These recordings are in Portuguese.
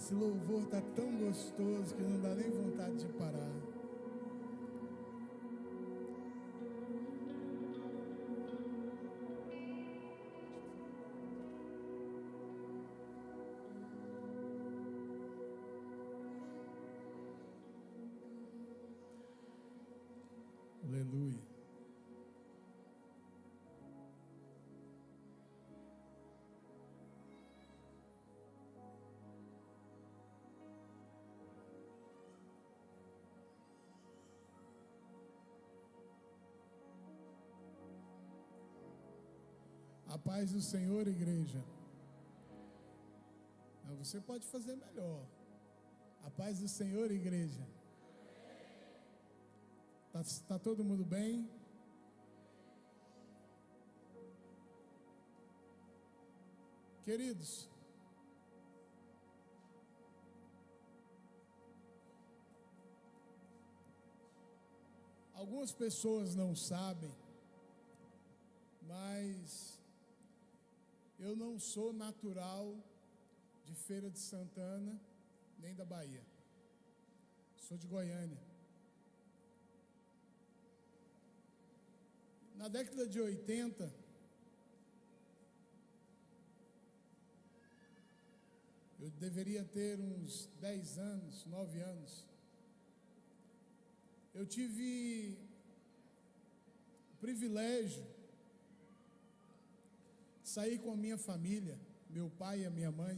Esse louvor está tão gostoso que não dá nem vontade de parar. Aleluia. A paz do Senhor, igreja. Você pode fazer melhor. A paz do Senhor, igreja. Tá todo mundo bem? Queridos, algumas pessoas não sabem, mas eu não sou natural de Feira de Santana, nem da Bahia. Sou de Goiânia. Na década de 80, eu deveria ter uns 10 anos, 9 anos. Eu tive o privilégio de sair com a minha família, meu pai e a minha mãe.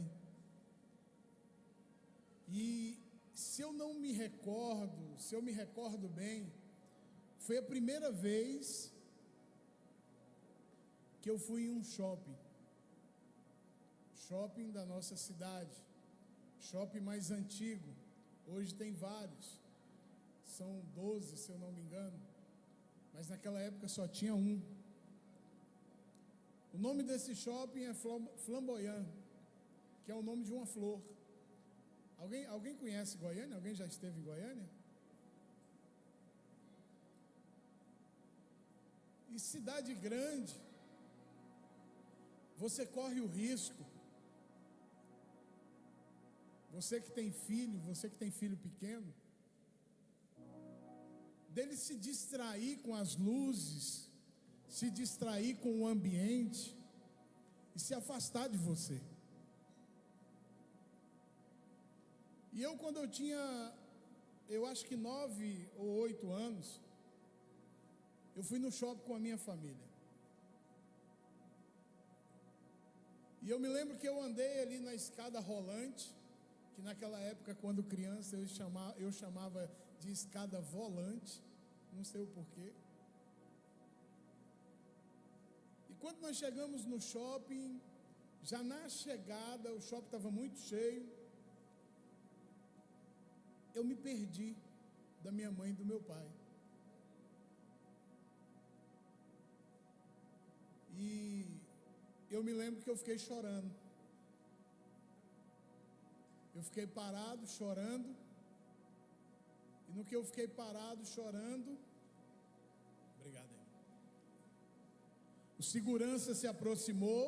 E se eu me recordo bem, foi a primeira vez que eu fui em um shopping da nossa cidade, shopping mais antigo. Hoje tem vários, são 12 se eu não me engano, mas naquela época só tinha um. O nome desse shopping é Flamboyant, que é o nome de uma flor. Alguém conhece Goiânia? Alguém já esteve em Goiânia? E cidade grande, você corre o risco, você que tem filho pequeno, dele se distrair com as luzes, se distrair com o ambiente e se afastar de você. E eu, quando eu tinha, eu acho que 9 ou 8 anos, eu fui no shopping com a minha família. E eu me lembro que eu andei ali na escada rolante, que naquela época, quando criança, eu chamava de escada volante, não sei o porquê. E quando nós chegamos no shopping, já na chegada, o shopping estava muito cheio, eu me perdi da minha mãe e do meu pai. E eu me lembro que eu fiquei chorando. Eu fiquei parado, chorando. E no que eu fiquei parado, chorando, obrigado, irmão. O segurança se aproximou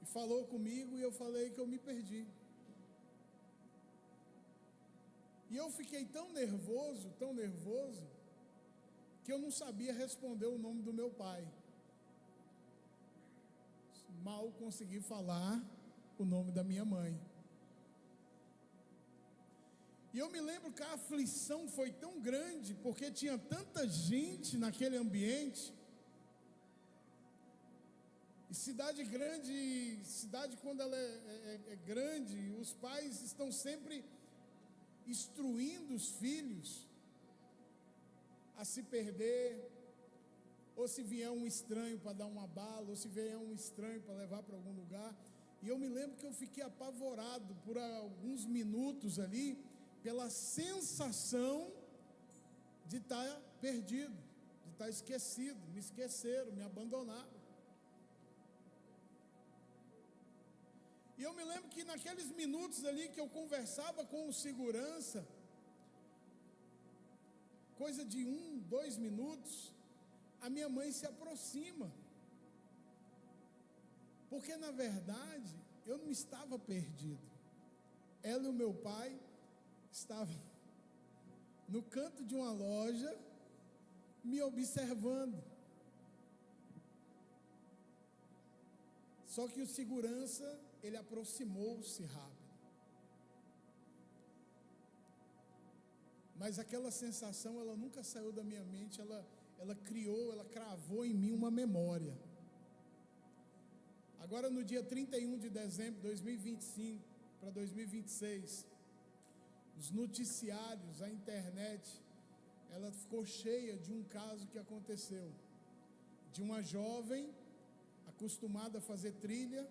e falou comigo, e eu falei que eu me perdi. E eu fiquei tão nervoso, que eu não sabia responder o nome do meu pai. Mal consegui falar o nome da minha mãe. E eu me lembro que a aflição foi tão grande, porque tinha tanta gente naquele ambiente. E cidade grande, quando ela é grande, os pais estão sempre instruindo os filhos a se perder, ou se vier um estranho para dar uma bala, ou se vier um estranho para levar para algum lugar. E eu me lembro que eu fiquei apavorado por alguns minutos ali, pela sensação de estar perdido, de estar esquecido. Me esqueceram, me abandonaram. E eu me lembro que naqueles minutos ali que eu conversava com o segurança, coisa de 1, 2 minutos, a minha mãe se aproxima Porque na verdade, eu não estava perdido. Ela e o meu pai estavam no canto de uma loja, me observando. Só que o segurança, ele aproximou-se rápido. Mas aquela sensação, ela nunca saiu da minha mente, ela cravou em mim uma memória. Agora no dia 31 de dezembro de 2025 para 2026, os noticiários, a internet, ela ficou cheia de um caso que aconteceu, de uma jovem acostumada a fazer trilha,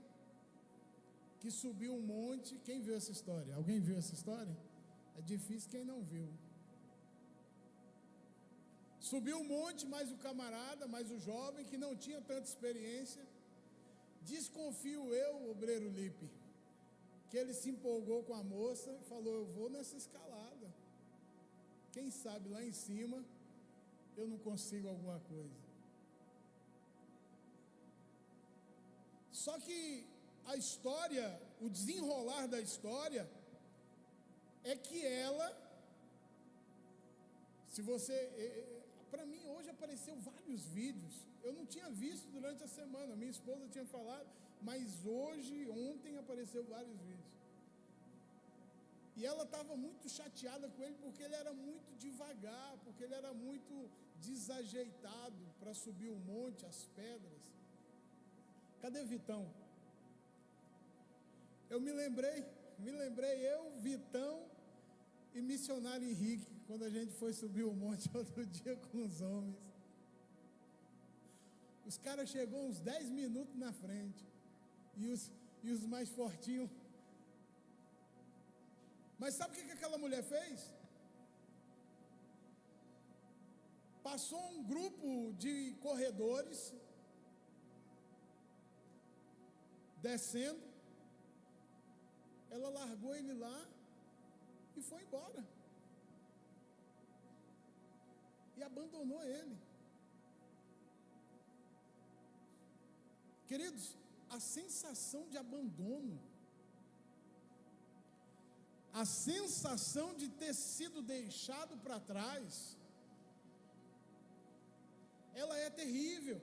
que subiu um monte. Quem viu essa história? Alguém viu essa história? É difícil quem não viu. Subiu um monte, mais o camarada, mais o jovem, que não tinha tanta experiência. Desconfio eu, obreiro Lipe, que ele se empolgou com a moça e falou: eu vou nessa escalada, quem sabe lá em cima eu não consigo alguma coisa. Só que a história, o desenrolar da história, é que ela, se você, para mim hoje apareceu vários vídeos, eu não tinha visto durante a semana, minha esposa tinha falado, mas ontem apareceu vários vídeos. E ela estava muito chateada com ele, porque ele era muito devagar, porque ele era muito desajeitado para subir o monte, as pedras. Cadê Vitão? Eu me lembrei, eu, Vitão e missionário Henrique, quando a gente foi subir o monte outro dia com os homens. Os caras chegou uns 10 minutos na frente, e os mais fortinhos. Mas sabe o que aquela mulher fez? Passou um grupo de corredores descendo, ela largou ele lá e foi embora, e abandonou ele. Queridos, a sensação de abandono, a sensação de ter sido deixado para trás, ela é terrível.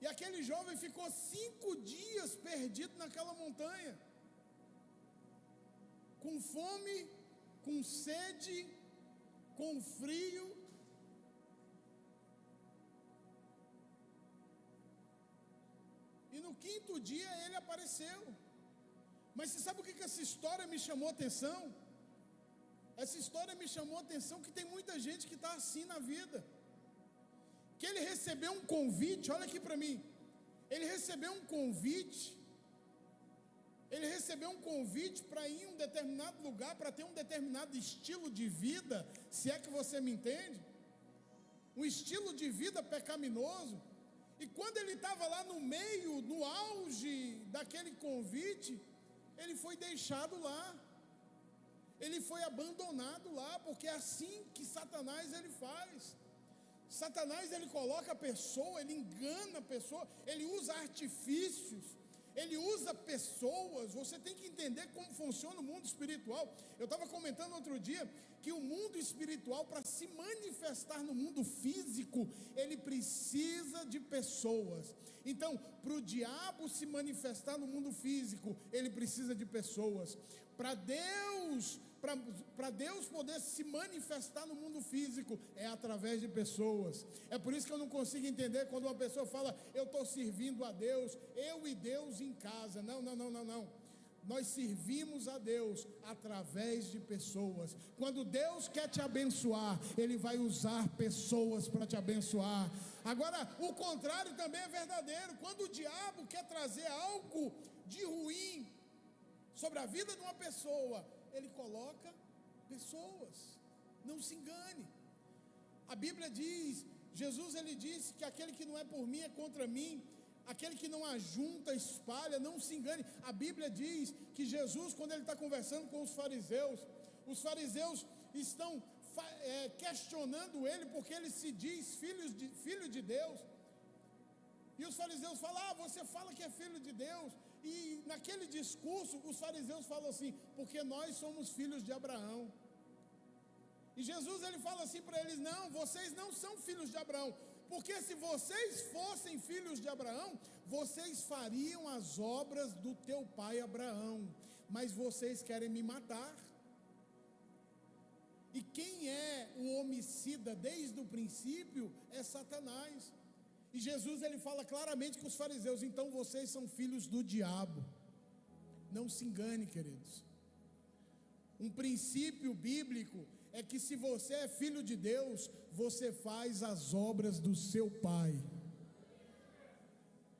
E aquele jovem ficou 5 dias perdido naquela montanha, com fome, com sede, com frio. E no 5º dia ele apareceu. Mas você sabe o que essa história me chamou a atenção? Essa história me chamou a atenção que tem muita gente que está assim na vida. Que ele recebeu um convite, olha aqui para mim. Ele recebeu um convite para ir em um determinado lugar, para ter um determinado estilo de vida, se é que você me entende. Um estilo de vida pecaminoso. E quando ele estava lá no meio, no auge daquele convite, ele foi deixado lá, ele foi abandonado lá, porque é assim que Satanás ele faz. Satanás ele coloca a pessoa, ele engana a pessoa, ele usa artifícios, ele usa pessoas. Você tem que entender como funciona o mundo espiritual. Eu estava comentando outro dia que o mundo espiritual, para se manifestar no mundo físico, ele precisa de pessoas. Então, para o diabo se manifestar no mundo físico, ele precisa de pessoas. Para Deus poder se manifestar no mundo físico, é através de pessoas. É por isso que eu não consigo entender quando uma pessoa fala: eu estou servindo a Deus, eu e Deus em casa. Não. Nós servimos a Deus através de pessoas. Quando Deus quer te abençoar, Ele vai usar pessoas para te abençoar. Agora, o contrário também é verdadeiro. Quando o diabo quer trazer algo de ruim sobre a vida de uma pessoa, ele coloca pessoas. Não se engane. A Bíblia diz, Jesus ele disse que aquele que não é por mim é contra mim. Aquele que não ajunta, espalha. Não se engane. A Bíblia diz que Jesus, quando ele está conversando com os fariseus estão questionando ele, porque ele se diz filho de Deus. E os fariseus falam: você fala que é filho de Deus. E naquele discurso, os fariseus falam assim: porque nós somos filhos de Abraão. E Jesus ele fala assim para eles: não, vocês não são filhos de Abraão, porque se vocês fossem filhos de Abraão, vocês fariam as obras do teu pai Abraão, mas vocês querem me matar. E quem é o homicida desde o princípio é Satanás. E Jesus ele fala claramente com os fariseus: então vocês são filhos do diabo. Não se engane, queridos. Um princípio bíblico é que se você é filho de Deus, você faz as obras do seu pai.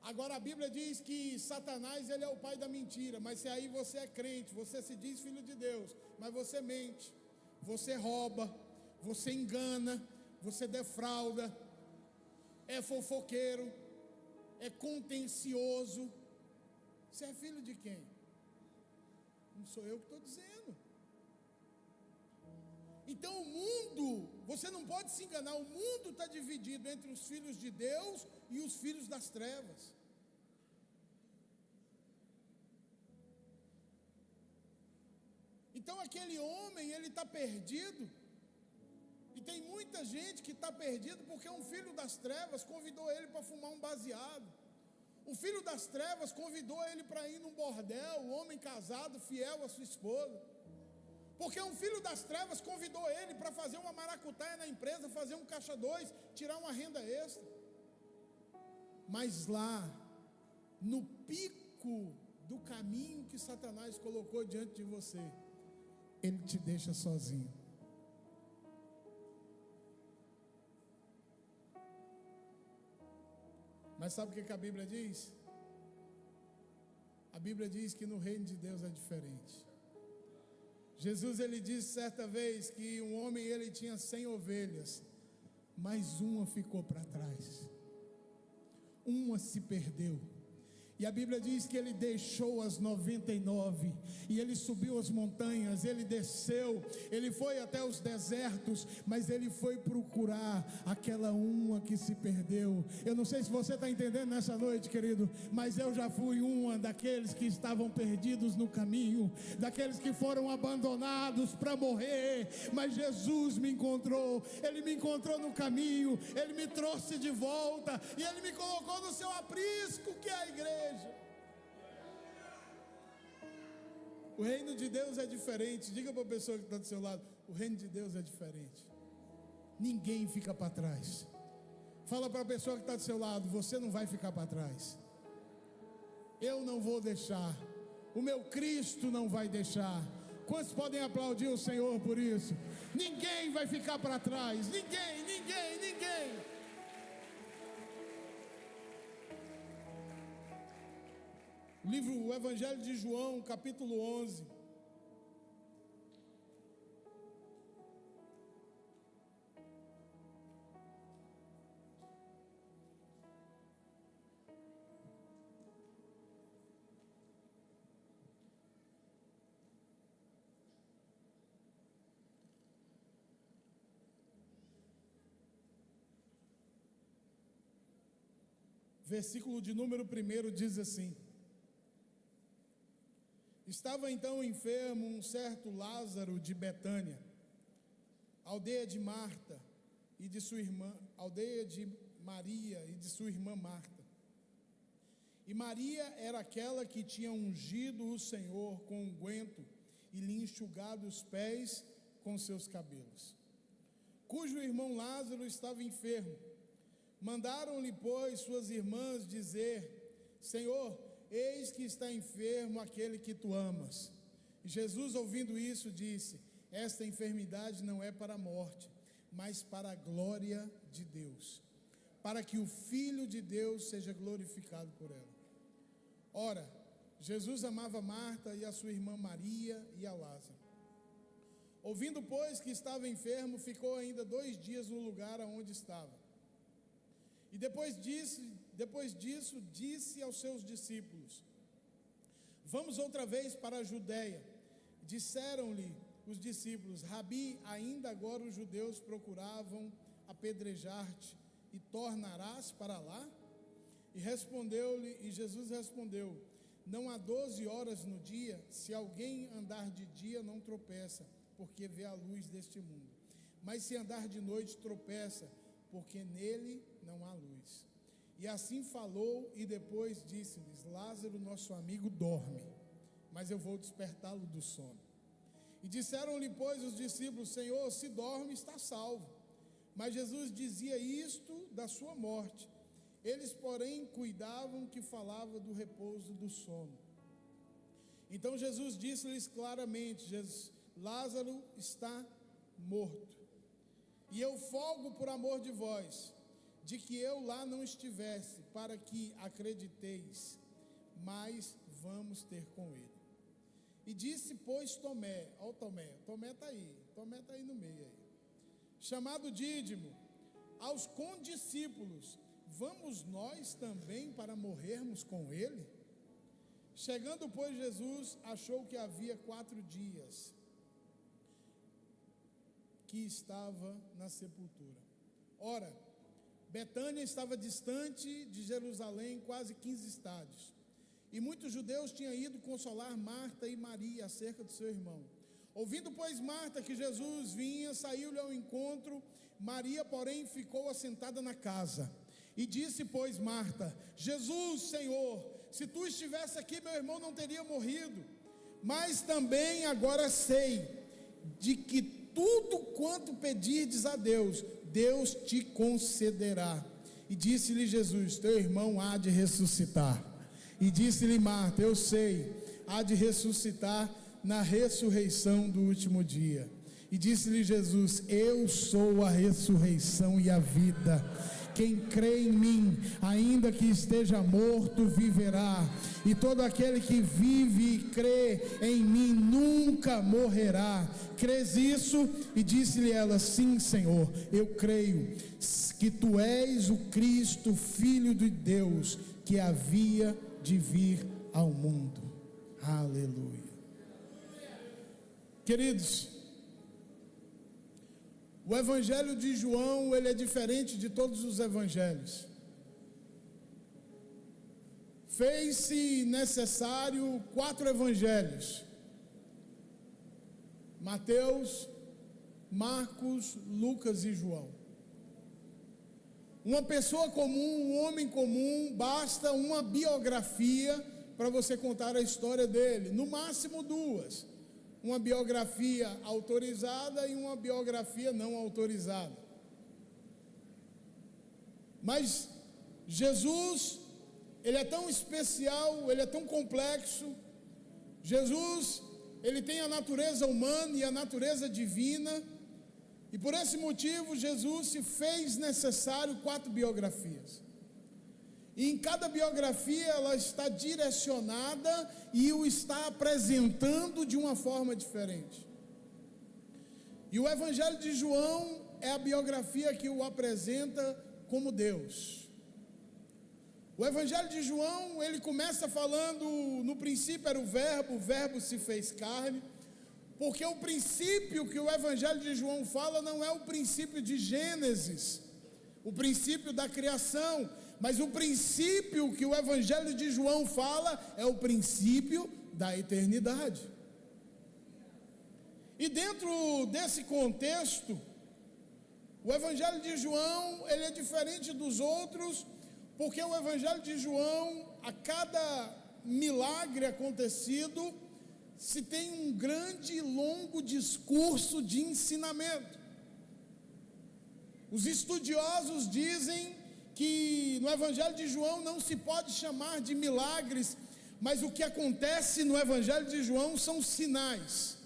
Agora a Bíblia diz que Satanás ele é o pai da mentira, mas se aí você é crente, você se diz filho de Deus, mas você mente, você rouba, você engana, você defrauda, é fofoqueiro, é contencioso, você é filho de quem? Não sou eu que estou dizendo. Então o mundo, você não pode se enganar, o mundo está dividido entre os filhos de Deus e os filhos das trevas. Então aquele homem, ele está perdido. E tem muita gente que está perdido porque um filho das trevas convidou ele para fumar um baseado. O filho das trevas convidou ele para ir num bordel, um homem casado, fiel à sua esposa. Porque um filho das trevas convidou ele para fazer uma maracutaia na empresa, fazer um caixa 2, tirar uma renda extra. Mas lá, no pico do caminho que Satanás colocou diante de você, ele te deixa sozinho. Mas sabe o que a Bíblia diz? A Bíblia diz que no reino de Deus é diferente. Jesus ele disse certa vez que um homem ele tinha 100 ovelhas, mas uma ficou para trás, uma se perdeu. E a Bíblia diz que ele deixou as 99 e ele subiu as montanhas, ele desceu, ele foi até os desertos, mas ele foi procurar aquela uma que se perdeu. Eu não sei se você está entendendo nessa noite, querido, mas eu já fui uma daqueles que estavam perdidos no caminho, daqueles que foram abandonados para morrer, mas Jesus me encontrou, ele me encontrou no caminho, ele me trouxe de volta e ele me colocou no seu aprisco, que é a igreja. O reino de Deus é diferente. Diga para a pessoa que está do seu lado: o reino de Deus é diferente. Ninguém fica para trás. Fala para a pessoa que está do seu lado: você não vai ficar para trás. Eu não vou deixar. O meu Cristo não vai deixar. Quantos podem aplaudir o Senhor por isso? Ninguém vai ficar para trás. Ninguém, ninguém, ninguém. O Evangelho de João, capítulo 11. Versículo de número 1 diz assim: estava então enfermo um certo Lázaro de Betânia, aldeia de Marta e de sua irmã, aldeia de Maria e de sua irmã Marta. E Maria era aquela que tinha ungido o Senhor com unguento e lhe enxugado os pés com seus cabelos, cujo irmão Lázaro estava enfermo. Mandaram-lhe, pois, suas irmãs dizer: Senhor, eis que está enfermo aquele que tu amas. E Jesus, ouvindo isso, disse: esta enfermidade não é para a morte, mas para a glória de Deus, para que o Filho de Deus seja glorificado por ela. Ora, Jesus amava Marta e a sua irmã Maria e a Lázaro. Ouvindo, pois, que estava enfermo, ficou ainda 2 dias no lugar aonde estava. E depois disso, disse aos seus discípulos: vamos outra vez para a Judeia. Disseram-lhe os discípulos: Rabi, ainda agora os judeus procuravam apedrejar-te, e tornarás para lá? E Jesus respondeu: não há 12 horas no dia, se alguém andar de dia não tropeça, porque vê a luz deste mundo. Mas se andar de noite tropeça, porque nele não há luz. E assim falou e depois disse-lhes: Lázaro, nosso amigo, dorme, mas eu vou despertá-lo do sono. E disseram-lhe, pois, os discípulos: Senhor, se dorme, está salvo. Mas Jesus dizia isto da sua morte. Eles, porém, cuidavam que falava do repouso do sono. Então Jesus disse-lhes claramente: Lázaro está morto. E eu folgo por amor de vós, de que eu lá não estivesse, para que acrediteis, mas vamos ter com ele. E disse, pois, Tomé, ó Tomé está aí no meio aí, chamado Dídimo, aos condiscípulos: vamos nós também para morrermos com ele? Chegando, pois, Jesus achou que havia 4 dias que estava na sepultura. Ora, Betânia estava distante de Jerusalém quase 15 estádios, e muitos judeus tinham ido consolar Marta e Maria acerca do seu irmão. Ouvindo, pois, Marta que Jesus vinha, saiu-lhe ao encontro. Maria, porém, ficou assentada na casa. E disse, pois, Marta: Jesus, Senhor, se tu estivesse aqui, meu irmão não teria morrido. Mas também agora sei de que tudo quanto pedirdes a Deus, Deus te concederá. E disse-lhe Jesus: teu irmão há de ressuscitar. E disse-lhe Marta: eu sei, há de ressuscitar na ressurreição do último dia. E disse-lhe Jesus: eu sou a ressurreição e a vida. Quem crê em mim, ainda que esteja morto, viverá. E todo aquele que vive e crê em mim nunca morrerá. Crês isso? E disse-lhe ela: sim, Senhor, eu creio que tu és o Cristo, Filho de Deus, que havia de vir ao mundo. Aleluia. Queridos, o Evangelho de João, ele é diferente de todos os evangelhos. Fez-se necessário 4 evangelhos: Mateus, Marcos, Lucas e João. Uma pessoa comum, um homem comum, basta uma biografia para você contar a história dele, no máximo 2. Uma biografia autorizada e uma biografia não autorizada. Mas Jesus, ele é tão especial, ele é tão complexo. Jesus, ele tem a natureza humana e a natureza divina. E por esse motivo, Jesus se fez necessário 4 biografias. E em cada biografia ela está direcionada e o está apresentando de uma forma diferente. E o Evangelho de João é a biografia que o apresenta como Deus. O Evangelho de João, ele começa falando: no princípio era o verbo se fez carne. Porque o princípio que o Evangelho de João fala não é o princípio de Gênesis, o princípio da criação, mas o princípio que o Evangelho de João fala é o princípio da eternidade. E dentro desse contexto, o Evangelho de João, ele é diferente dos outros, porque o Evangelho de João, a cada milagre acontecido, se tem um grande e longo discurso de ensinamento. Os estudiosos dizem que no Evangelho de João não se pode chamar de milagres, mas o que acontece no Evangelho de João são sinais.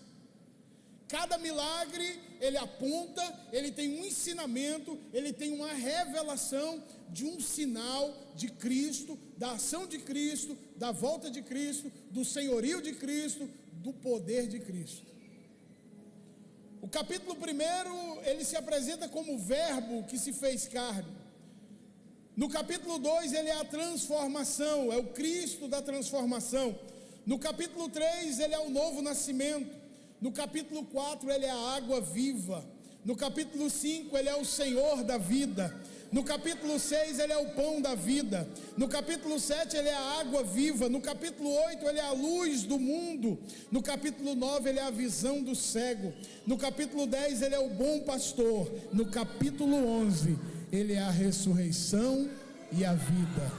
Cada milagre, ele aponta, ele tem um ensinamento, ele tem uma revelação de um sinal de Cristo, da ação de Cristo, da volta de Cristo, do senhorio de Cristo, do poder de Cristo. O capítulo 1, ele se apresenta como o verbo que se fez carne. No capítulo 2, ele é a transformação, é o Cristo da transformação. No capítulo 3, ele é o novo nascimento. No capítulo 4, ele é a água viva. No capítulo 5, ele é o Senhor da vida. No capítulo 6 ele é o pão da vida. No capítulo 7 ele é a água viva. No capítulo 8 ele é a luz do mundo. No capítulo 9 ele é a visão do cego. No capítulo 10 ele é o bom pastor. No capítulo 11 ele é a ressurreição e a vida.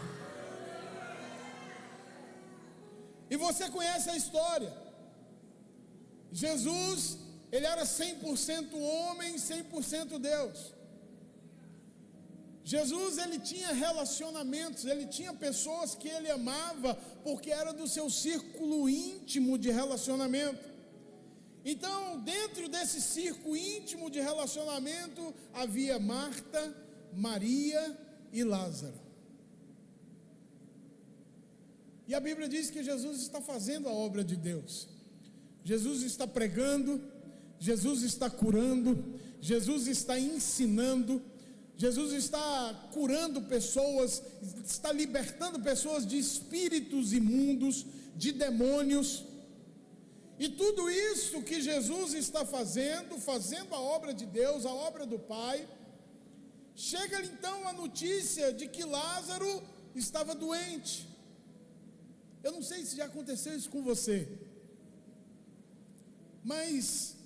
E você conhece a história. Jesus, ele era 100% homem, 100% Deus. Jesus, ele tinha relacionamentos, ele tinha pessoas que ele amava, porque era do seu círculo íntimo de relacionamento. Então, dentro desse círculo íntimo de relacionamento, havia Marta, Maria e Lázaro. E a Bíblia diz que Jesus está fazendo a obra de Deus. Jesus está pregando, Jesus está curando, Jesus está ensinando, Jesus está curando pessoas, está libertando pessoas de espíritos imundos, de demônios. E tudo isso que Jesus está fazendo a obra de Deus, a obra do Pai, chega então a notícia de que Lázaro estava doente. Eu não sei se já aconteceu isso com você, mas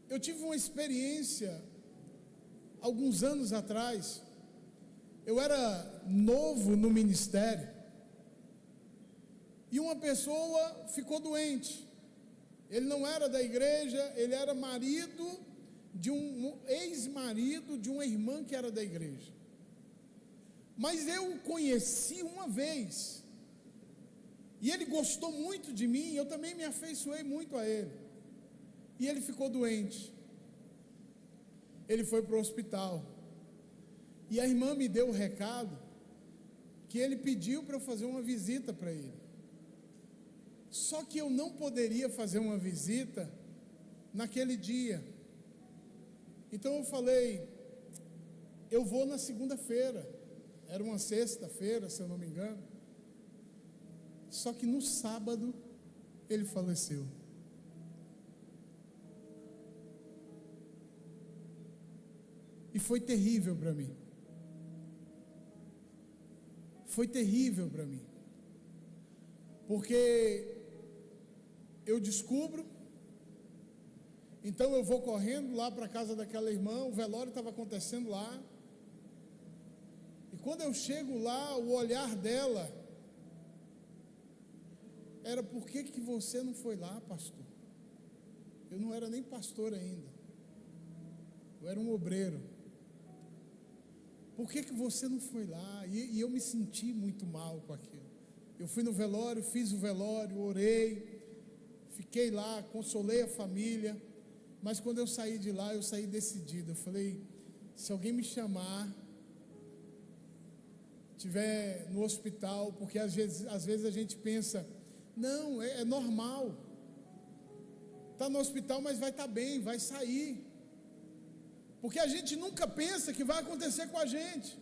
eu tive uma experiência alguns anos atrás. Eu era novo no ministério e uma pessoa ficou doente. Ele não era da igreja, ele era marido de um ex-marido de uma irmã que era da igreja. Mas eu o conheci uma vez e ele gostou muito de mim, eu também me afeiçoei muito a ele. E ele ficou doente. Ele foi para o hospital. E a irmã me deu o recado que ele pediu para eu fazer uma visita para ele. Só que eu não poderia fazer uma visita naquele dia. Então eu falei, eu vou na segunda-feira. Era uma sexta-feira, se eu não me engano. Só que no sábado ele faleceu. E foi terrível para mim. Foi terrível para mim. Porque eu descubro, então eu vou correndo lá para a casa daquela irmã, o velório estava acontecendo lá. E quando eu chego lá, o olhar dela era: por que você não foi lá, pastor? Eu não era nem pastor ainda. Eu era um obreiro. Por que você não foi lá? E eu me senti muito mal com aquilo. Eu fui no velório, fiz o velório, orei, fiquei lá, consolei a família. Mas quando eu saí de lá, eu saí decidido. Eu falei, se alguém me chamar, estiver no hospital, porque às vezes a gente pensa, não, é normal. Está no hospital, mas vai estar bem, vai sair. Porque a gente nunca pensa que vai acontecer com a gente.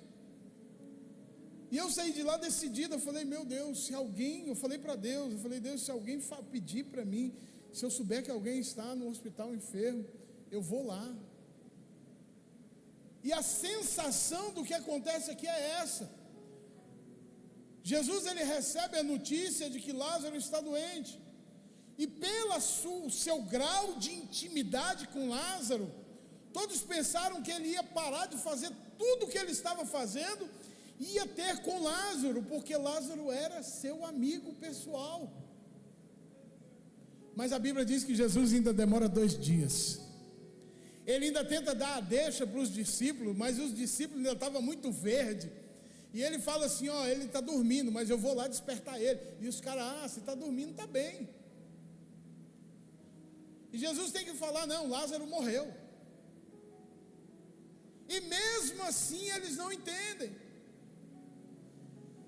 E eu saí de lá decidido. Eu falei, meu Deus, se alguém, eu falei para Deus, eu falei, Deus, se alguém pedir para mim, se eu souber que alguém está no hospital enfermo, eu vou lá. E a sensação do que acontece aqui é essa. Jesus, ele recebe a notícia de que Lázaro está doente. E pelo seu grau de intimidade com Lázaro, todos pensaram que ele ia parar de fazer tudo o que ele estava fazendo, e ia ter com Lázaro, porque Lázaro era seu amigo pessoal. Mas a Bíblia diz que Jesus ainda demora 2 dias. Ele ainda tenta dar a deixa para os discípulos, mas os discípulos ainda estavam muito verdes. E ele fala assim, ele está dormindo, mas eu vou lá despertar ele. E os caras, se está dormindo, está bem. E Jesus tem que falar, não, Lázaro morreu. E mesmo assim eles não entendem.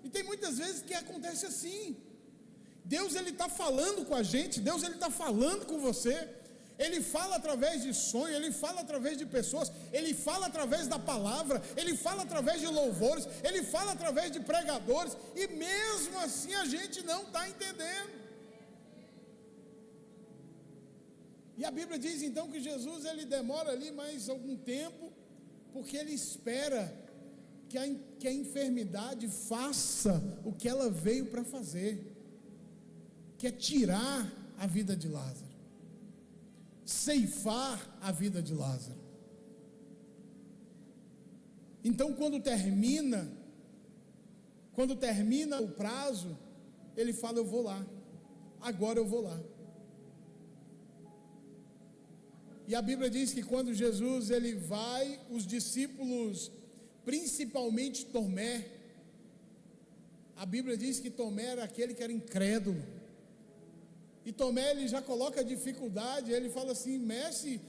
E tem muitas vezes que acontece assim. Deus, ele está falando com a gente, Deus, ele está falando com você. Ele fala através de sonho, ele fala através de pessoas, ele fala através da palavra, ele fala através de louvores, ele fala através de pregadores, e mesmo assim a gente não está entendendo. E a Bíblia diz então que Jesus, ele demora ali mais algum tempo, porque ele espera que a enfermidade faça o que ela veio para fazer, que é tirar a vida de Lázaro, ceifar a vida de Lázaro. Então, quando termina o prazo, ele fala: eu vou lá, agora eu vou lá. E a Bíblia diz que quando Jesus ele vai, os discípulos, principalmente Tomé, a Bíblia diz que Tomé era aquele que era incrédulo, e Tomé ele já coloca dificuldade, ele fala assim: mestre,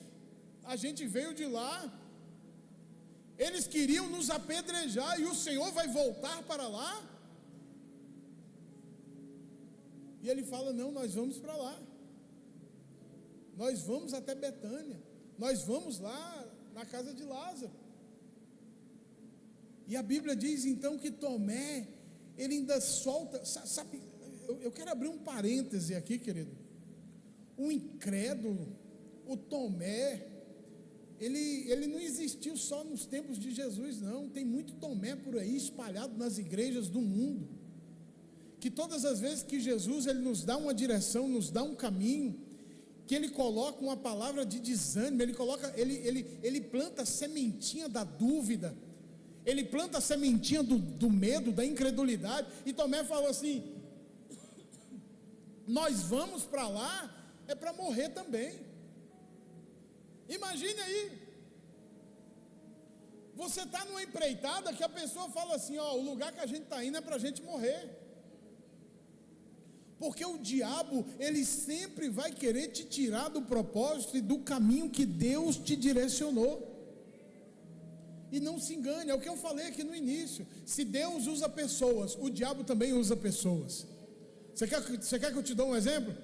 a gente veio de lá, eles queriam nos apedrejar, e o Senhor vai voltar para lá? E ele fala: não, nós vamos para lá, nós vamos até Betânia, nós vamos lá na casa de Lázaro. E a Bíblia diz então que Tomé, ele ainda solta, sabe, eu quero abrir um parêntese aqui, querido. O incrédulo, o Tomé, ele não existiu só nos tempos de Jesus, não. Tem muito Tomé por aí espalhado nas igrejas do mundo, que todas as vezes que Jesus ele nos dá uma direção, nos dá um caminho, que ele coloca uma palavra de desânimo, ele planta a sementinha da dúvida, ele planta a sementinha do medo, da incredulidade. E Tomé falou assim: nós vamos para lá é para morrer também. Imagine aí, você está numa empreitada que a pessoa fala assim: ó, o lugar que a gente está indo é para a gente morrer. Porque o diabo, ele sempre vai querer te tirar do propósito e do caminho que Deus te direcionou. E não se engane, é o que eu falei aqui no início: se Deus usa pessoas, o diabo também usa pessoas. Você quer que eu te dê um exemplo?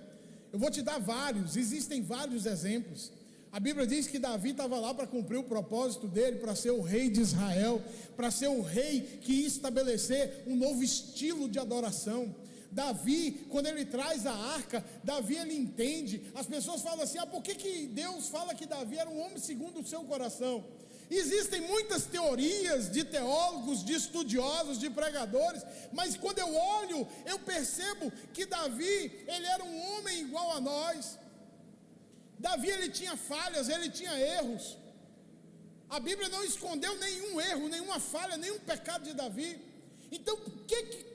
Eu vou te dar vários, existem vários exemplos. A Bíblia diz que Davi estava lá para cumprir o propósito dele, para ser o rei de Israel, para ser o rei que ia estabelecer um novo estilo de adoração. Davi, quando ele traz a arca, Davi ele entende. As pessoas falam assim: por que Deus fala que Davi era um homem segundo o seu coração? Existem muitas teorias de teólogos, de estudiosos, de pregadores, mas quando eu olho, eu percebo que Davi, ele era um homem igual a nós. Davi, ele tinha falhas, ele tinha erros. A Bíblia não escondeu nenhum erro, nenhuma falha, nenhum pecado de Davi. Então, o que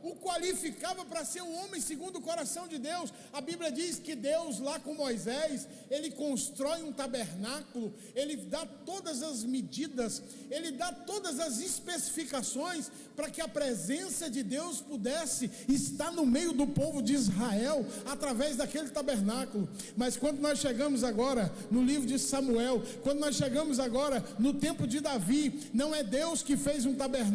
o qualificava para ser um homem segundo o coração de Deus? A Bíblia diz que Deus lá com Moisés, ele constrói um tabernáculo, ele dá todas as medidas, ele dá todas as especificações para que a presença de Deus pudesse estar no meio do povo de Israel, através daquele tabernáculo. Mas quando nós chegamos agora no livro de Samuel, quando nós chegamos agora no tempo de Davi, não é Deus que fez um tabernáculo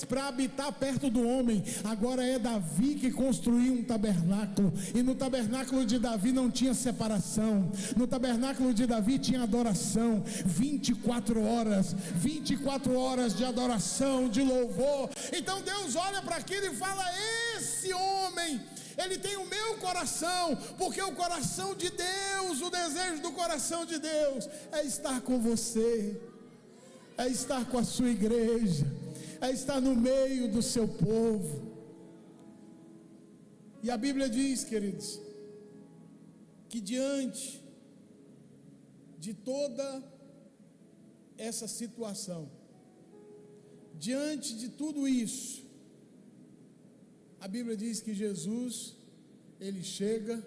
para habitar perto do homem, agora é Davi que construiu um tabernáculo. E no tabernáculo de Davi não tinha separação, no tabernáculo de Davi tinha adoração, 24 horas de adoração, de louvor. Então Deus olha para aquilo e fala: esse homem, ele tem o meu coração, porque o coração de Deus, o desejo do coração de Deus é estar com você, é estar com a sua igreja, é estar no meio do seu povo. E a Bíblia diz, queridos, que diante de toda essa situação, diante de tudo isso, a Bíblia diz que Jesus, ele chega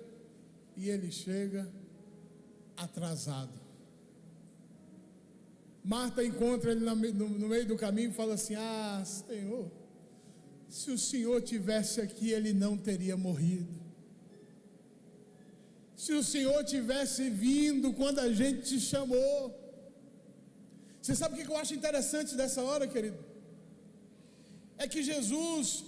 atrasado. Marta encontra ele no meio do caminho e fala assim: Senhor, se o Senhor tivesse aqui, ele não teria morrido. Se o Senhor tivesse vindo quando a gente te chamou. Você sabe o que eu acho interessante dessa hora, querido? É que Jesus,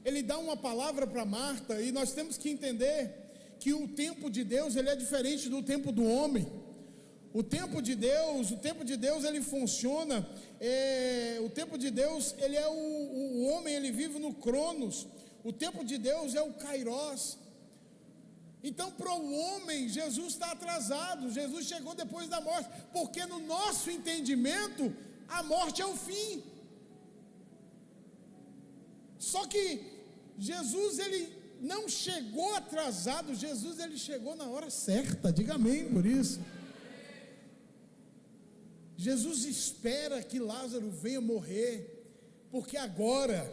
ele dá uma palavra para Marta, e nós temos que entender que o tempo de Deus, ele é diferente do tempo do homem. O tempo de Deus, ele funciona, o tempo de Deus, ele é o homem, ele vive no Cronos. O tempo de Deus é o Kairos. Então, para o homem, Jesus está atrasado, Jesus chegou depois da morte, porque no nosso entendimento, a morte é o fim. Só que Jesus, ele não chegou atrasado, Jesus, ele chegou na hora certa, diga amém por isso. Jesus espera que Lázaro venha morrer, porque agora,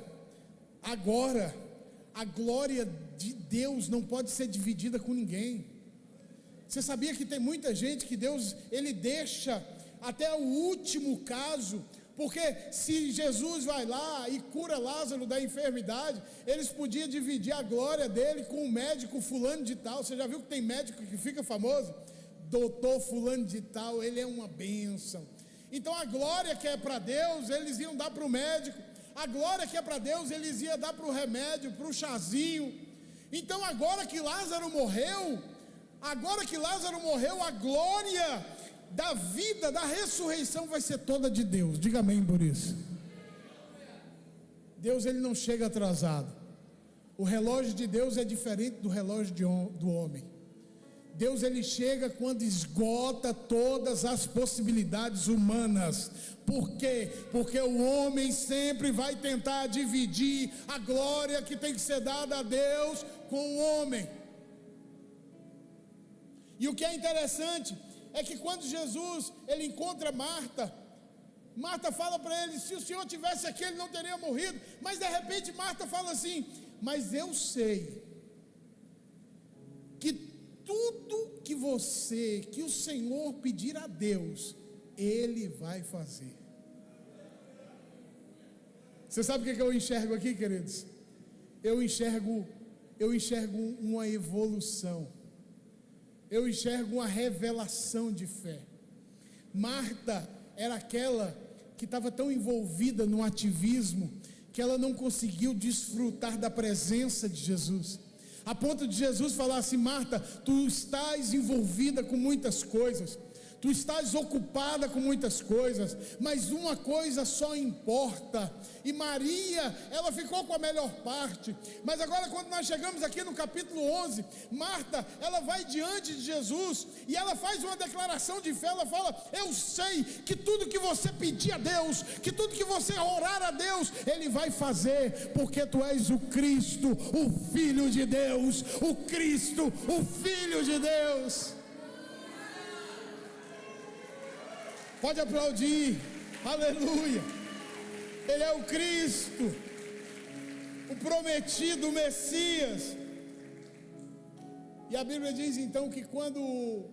a glória de Deus não pode ser dividida com ninguém. Você sabia que tem muita gente que Deus, ele deixa até o último caso, porque se Jesus vai lá e cura Lázaro da enfermidade, eles podiam dividir a glória dele com o médico fulano de tal. Você já viu que tem médico que fica famoso? Doutor fulano de tal, ele é uma bênção. Então a glória que é para Deus, eles iam dar para o médico. A glória que é para Deus, eles iam dar para o remédio, para o chazinho. Então agora que Lázaro morreu, a glória da vida, da ressurreição vai ser toda de Deus. Diga amém por isso. Deus, ele não chega atrasado. O relógio de Deus é diferente do relógio do homem. Deus, ele chega quando esgota todas as possibilidades humanas. Por quê? Porque o homem sempre vai tentar dividir a glória que tem que ser dada a Deus com o homem. E o que é interessante é que quando Jesus, ele encontra Marta, Marta fala para ele, se o Senhor tivesse aqui, ele não teria morrido. Mas de repente Marta fala assim, mas eu sei que tudo que o Senhor pedir a Deus, Ele vai fazer. Você sabe o que eu enxergo aqui, queridos? Eu enxergo uma evolução. Eu enxergo uma revelação de fé. Marta era aquela que estava tão envolvida no ativismo, que ela não conseguiu desfrutar da presença de Jesus, a ponto de Jesus falar assim, Marta, tu estás envolvida com muitas coisas, tu estás ocupada com muitas coisas, mas uma coisa só importa. E Maria, ela ficou com a melhor parte. Mas agora quando nós chegamos aqui no capítulo 11, Marta, ela vai diante de Jesus e ela faz uma declaração de fé. Ela fala, eu sei que tudo que você pedir a Deus, que tudo que você orar a Deus, Ele vai fazer, porque tu és o Cristo, o Filho de Deus, o Cristo, o Filho de Deus. Pode aplaudir, aleluia. Ele é o Cristo, o prometido, o Messias. E a Bíblia diz então que quando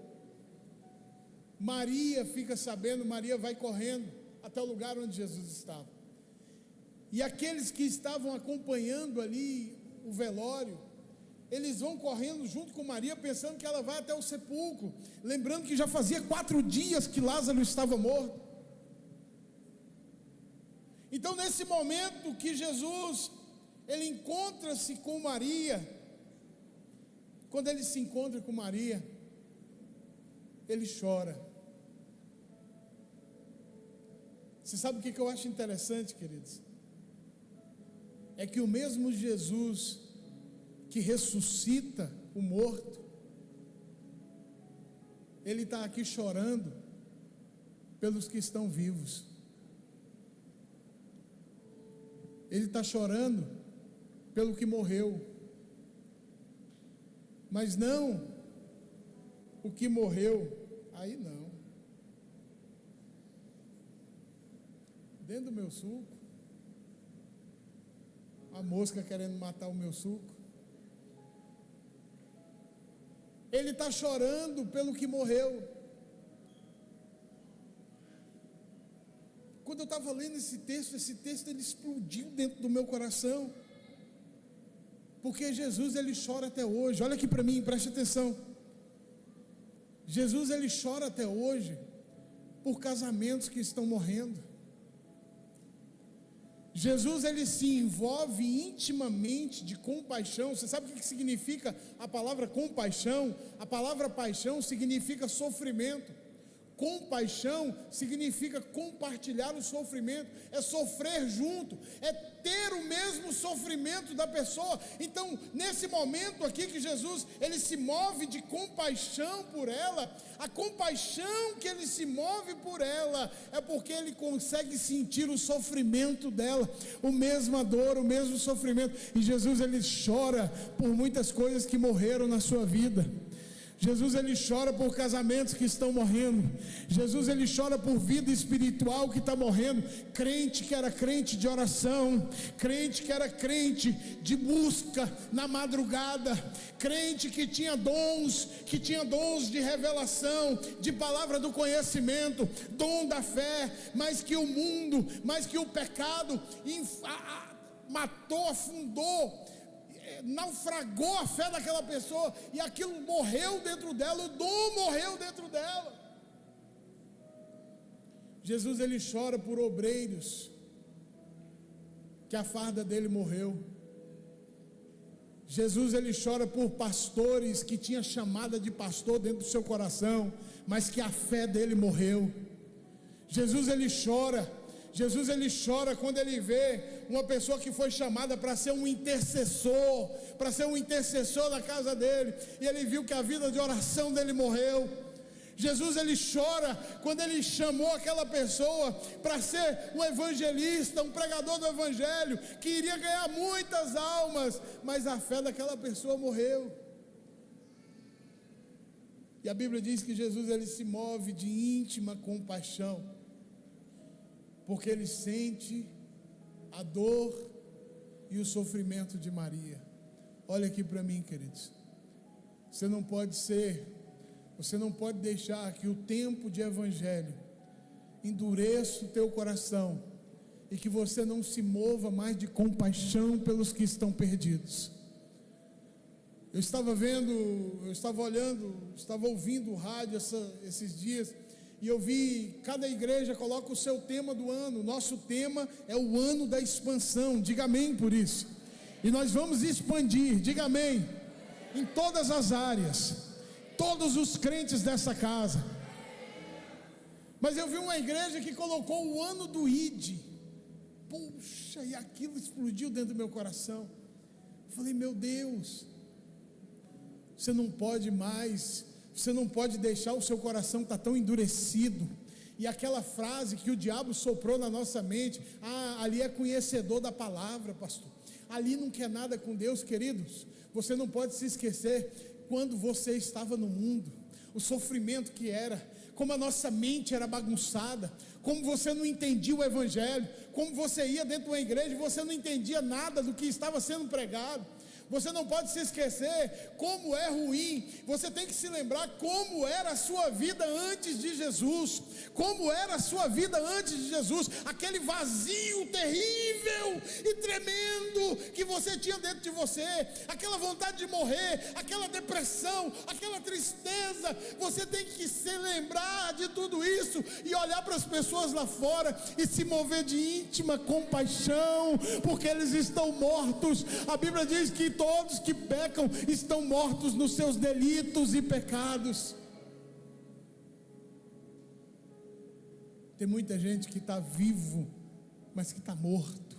Maria fica sabendo, Maria vai correndo até o lugar onde Jesus estava. E aqueles que estavam acompanhando ali o velório, eles vão correndo junto com Maria, pensando que ela vai até o sepulcro, lembrando que já fazia 4 dias que Lázaro estava morto. Então nesse momento que Jesus, ele encontra-se com Maria, quando ele se encontra com Maria, ele chora. Você sabe o que eu acho interessante, queridos? É que o mesmo Jesus que ressuscita o morto, Ele está aqui chorando pelos que estão vivos. Ele está chorando pelo que morreu, mas não o que morreu, aí não. Dentro do meu suco, a mosca querendo matar o meu suco. Ele está chorando pelo que morreu. Quando eu estava lendo esse texto ele explodiu dentro do meu coração, porque Jesus, ele chora até hoje. Olha aqui para mim, preste atenção. Jesus, ele chora até hoje por casamentos que estão morrendo. Jesus, ele se envolve intimamente de compaixão. Você sabe o que significa a palavra compaixão? A palavra paixão significa sofrimento. compaixão significa compartilhar o sofrimento, é sofrer junto, é ter o mesmo sofrimento da pessoa. Então, nesse momento aqui que Jesus, ele se move de compaixão por ela, a compaixão que ele se move por ela, é porque ele consegue sentir o sofrimento dela, a mesma dor, o mesmo sofrimento. E Jesus, ele chora por muitas coisas que morreram na sua vida. Jesus, ele chora por casamentos que estão morrendo. Jesus, ele chora por vida espiritual que está morrendo. Crente que era crente de oração, crente que era crente de busca na madrugada, crente que tinha dons de revelação, de palavra do conhecimento, dom da fé, mas que o mundo, mas que o pecado matou, afundou, naufragou a fé daquela pessoa, e aquilo morreu dentro dela, o dom morreu dentro dela. Jesus, ele chora por obreiros que a farda dele morreu. Jesus, ele chora por pastores que tinha chamada de pastor dentro do seu coração, mas que a fé dele morreu. Jesus, ele chora quando ele vê uma pessoa que foi chamada para ser um intercessor da casa dele, e ele viu que a vida de oração dele morreu. Jesus, ele chora quando ele chamou aquela pessoa para ser um evangelista, um pregador do evangelho, que iria ganhar muitas almas, mas a fé daquela pessoa morreu. E a Bíblia diz que Jesus, ele se move de íntima compaixão, porque ele sente a dor e o sofrimento de Maria. Olha aqui para mim, queridos, você não pode deixar que o tempo de evangelho endureça o teu coração, e que você não se mova mais de compaixão pelos que estão perdidos. Eu estava ouvindo o rádio esses dias, e eu vi, cada igreja coloca o seu tema do ano. Nosso tema é o ano da expansão, diga amém por isso. E nós vamos expandir, diga amém, em todas as áreas, todos os crentes dessa casa. Mas eu vi uma igreja que colocou o ano do ID. Puxa, e aquilo explodiu dentro do meu coração. Eu falei, meu Deus, você não pode deixar o seu coração estar tão endurecido. E aquela frase que o diabo soprou na nossa mente, ali é conhecedor da palavra, pastor, ali não quer nada com Deus. Queridos, você não pode se esquecer, quando você estava no mundo, o sofrimento que era, como a nossa mente era bagunçada, como você não entendia o evangelho, como você ia dentro de uma igreja e você não entendia nada do que estava sendo pregado. Você não pode se esquecer como é ruim. Você tem que se lembrar como era a sua vida antes de Jesus. Como era a sua vida antes de Jesus. Aquele vazio terrível e tremendo que você tinha dentro de você. Aquela vontade de morrer, aquela depressão, aquela tristeza. Você tem que se lembrar de tudo isso e olhar para as pessoas lá fora e se mover de íntima compaixão, porque eles estão mortos. A Bíblia diz que todos que pecam estão mortos nos seus delitos e pecados. Tem muita gente que está vivo, mas que está morto.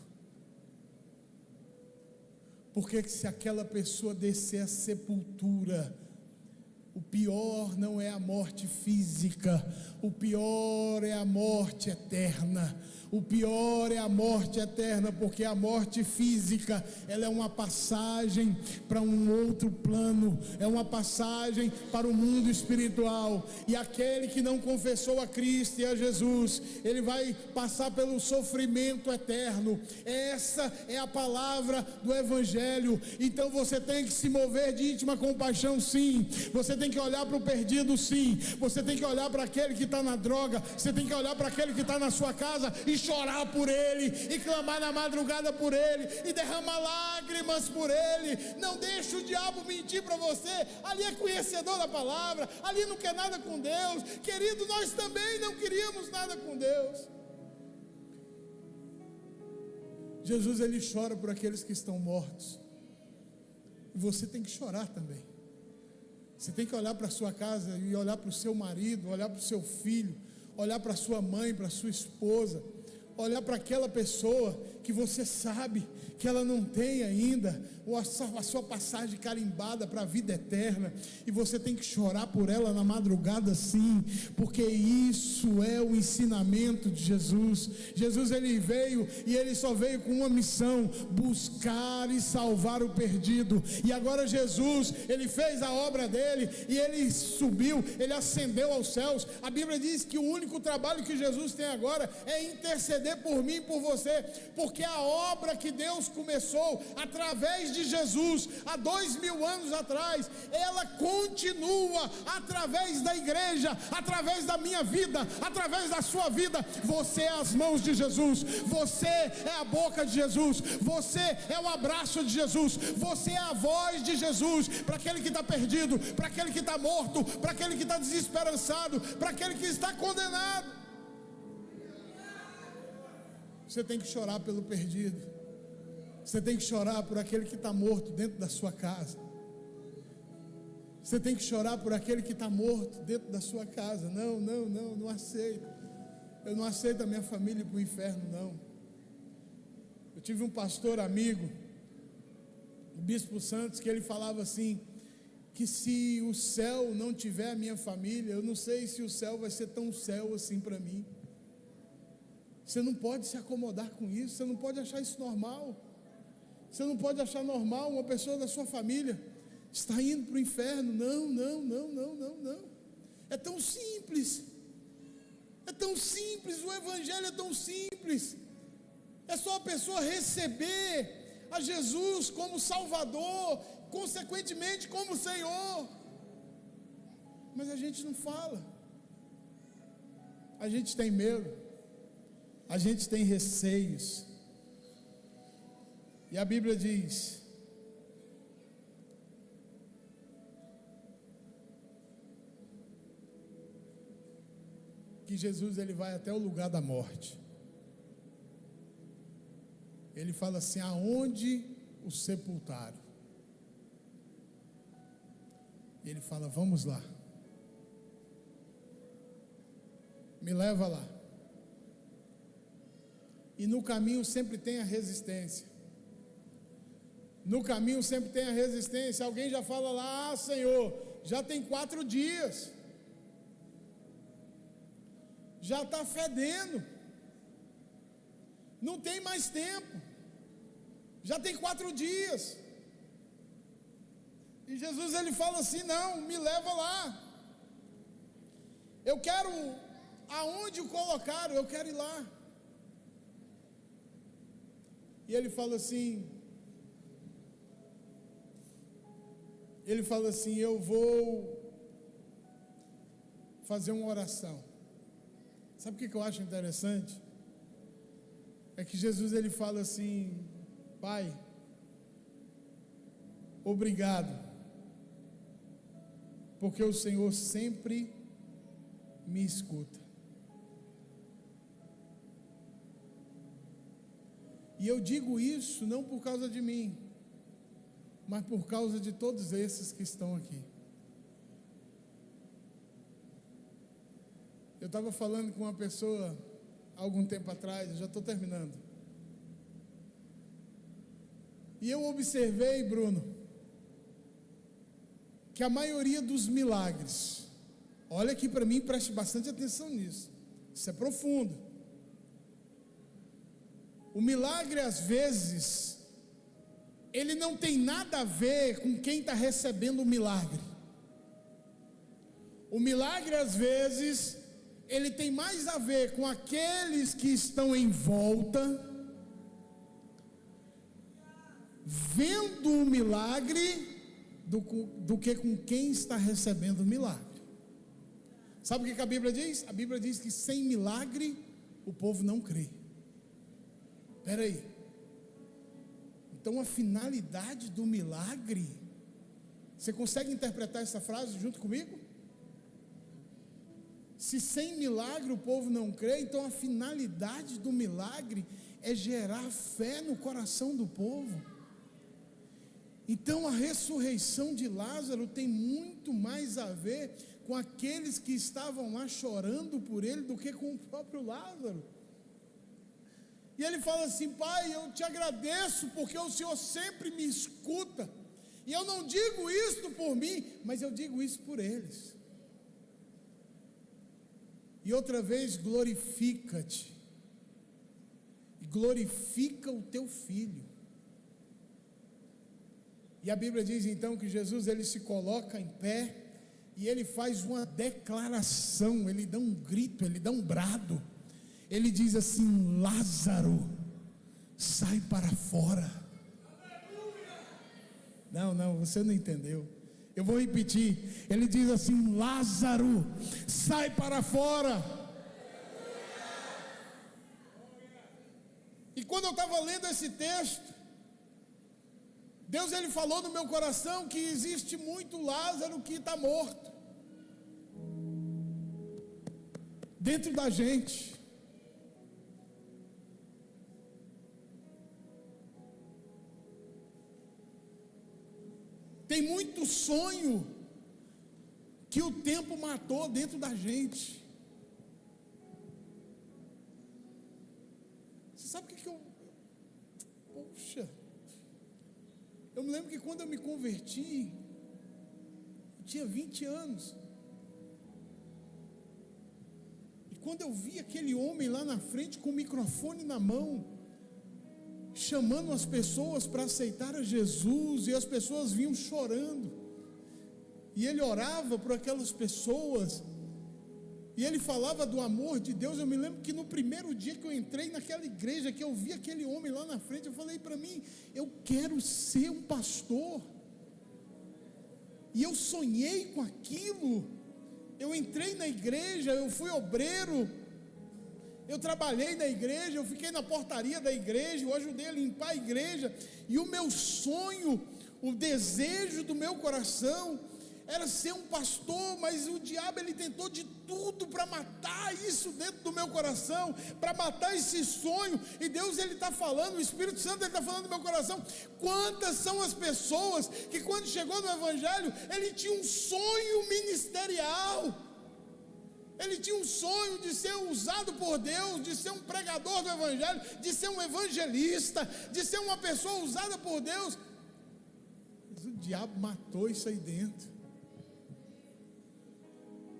Porque se aquela pessoa descer à sepultura, o pior não é a morte física, o pior é a morte eterna. O pior é a morte eterna, porque a morte física, ela é uma passagem para um outro plano, é uma passagem para o mundo espiritual, e aquele que não confessou a Cristo e a Jesus, ele vai passar pelo sofrimento eterno. Essa é a palavra do Evangelho. Então você tem que se mover de íntima compaixão, sim. Você tem que olhar para o perdido, sim. Você tem que olhar para aquele que está na droga, você tem que olhar para aquele que está na sua casa e chorar por ele, e clamar na madrugada por ele, e derramar lágrimas por ele. Não deixe o diabo mentir para você. Ali é conhecedor da palavra, ali não quer nada com Deus. Querido, nós também não queríamos nada com Deus. Jesus, ele chora por aqueles que estão mortos, e você tem que chorar também. Você tem que olhar para a sua casa e olhar para o seu marido, olhar para o seu filho, olhar para a sua mãe, para a sua esposa, olhar para aquela pessoa que você sabe que ela não tem ainda a sua passagem carimbada para a vida eterna, e você tem que chorar por ela na madrugada, sim, porque isso é o ensinamento de Jesus. Jesus, ele veio, e ele só veio com uma missão: buscar e salvar o perdido. E agora Jesus, ele fez a obra dele, e ele subiu, ele ascendeu aos céus. A Bíblia diz que o único trabalho que Jesus tem agora é interceder por mim e por você, porque a obra que Deus começou através de Jesus há 2000 anos atrás, ela continua através da igreja, através da minha vida, através da sua vida. Você é as mãos de Jesus, você é a boca de Jesus, você é o abraço de Jesus, você é a voz de Jesus para aquele que está perdido, para aquele que está morto, para aquele que está desesperançado, para aquele que está condenado. Você tem que chorar pelo perdido. Você tem que chorar por aquele que está morto dentro da sua casa. Você tem que chorar por aquele que está morto dentro da sua casa. Não aceito. Eu não aceito a minha família para o inferno, não. Eu tive um pastor amigo, o Bispo Santos, que ele falava assim, que se o céu não tiver a minha família, eu não sei se o céu vai ser tão céu assim para mim. Você não pode se acomodar com isso, você não pode achar isso normal. Você não pode achar normal uma pessoa da sua família está indo para o inferno. Não. É tão simples. É tão simples, o evangelho é tão simples. É só a pessoa receber a Jesus como Salvador, consequentemente como Senhor. Mas a gente não fala. A gente tem medo. A gente tem receios. E a Bíblia diz que Jesus, ele vai até o lugar da morte. Ele fala assim: aonde o sepultaram? E ele fala: vamos lá, me leva lá. E no caminho sempre tem a resistência. No caminho sempre tem a resistência. Alguém já fala lá: ah, Senhor, já tem 4 dias, já está fedendo, não tem mais tempo, já tem 4 dias. E Jesus, ele fala assim: não, me leva lá, eu quero, aonde o colocaram, eu quero ir lá. E ele fala assim, eu vou fazer uma oração. Sabe o que eu acho interessante? É que Jesus, ele fala assim: Pai, obrigado, porque o Senhor sempre me escuta. E eu digo isso não por causa de mim, mas por causa de todos esses que estão aqui. Eu estava falando com uma pessoa há algum tempo atrás, eu já estou terminando. E eu observei, Bruno, que a maioria dos milagres, olha aqui para mim, preste bastante atenção nisso, isso é profundo. O milagre, às vezes, ele não tem nada a ver com quem está recebendo o milagre. O milagre, às vezes, ele tem mais a ver com aqueles que estão em volta, vendo o milagre, do que com quem está recebendo o milagre. Sabe o que a Bíblia diz? A Bíblia diz que sem milagre o povo não crê. Espera aí. Então a finalidade do milagre, você consegue interpretar essa frase junto comigo? Se sem milagre o povo não crê, então a finalidade do milagre é gerar fé no coração do povo. Então a ressurreição de Lázaro tem muito mais a ver com aqueles que estavam lá chorando por ele do que com o próprio Lázaro. E ele fala assim: Pai, eu te agradeço porque o Senhor sempre me escuta, e eu não digo isto por mim, mas eu digo isso por eles. E outra vez, glorifica-te, e glorifica o teu filho. E a Bíblia diz então que Jesus, ele se coloca em pé, e ele faz uma declaração, ele dá um grito, ele dá um brado, ele diz assim: Lázaro, sai para fora. Não, você não entendeu. Eu vou repetir. Ele diz assim: Lázaro, sai para fora. E quando eu estava lendo esse texto, Deus, ele falou no meu coração que existe muito Lázaro que está morto dentro da gente. Tem muito sonho que o tempo matou dentro da gente. Você sabe o que eu... Poxa, eu me lembro que quando eu me converti, eu tinha 20 anos. E quando eu vi aquele homem lá na frente com o microfone na mão, chamando as pessoas para aceitar a Jesus, e as pessoas vinham chorando, e ele orava por aquelas pessoas, e ele falava do amor de Deus. Eu me lembro que no primeiro dia que eu entrei naquela igreja, que eu vi aquele homem lá na frente, eu falei para mim: eu quero ser um pastor. E eu sonhei com aquilo. Eu entrei na igreja, eu fui obreiro, eu trabalhei na igreja, eu fiquei na portaria da igreja, eu ajudei a limpar a igreja, e o meu sonho, o desejo do meu coração era ser um pastor, mas o diabo, ele tentou de tudo para matar isso dentro do meu coração, para matar esse sonho. E Deus, ele está falando, o Espírito Santo, ele está falando no meu coração: quantas são as pessoas que quando chegou no Evangelho, ele tinha um sonho ministerial, ele tinha um sonho de ser usado por Deus, de ser um pregador do Evangelho, de ser um evangelista, de ser uma pessoa usada por Deus. Mas o diabo matou isso aí dentro.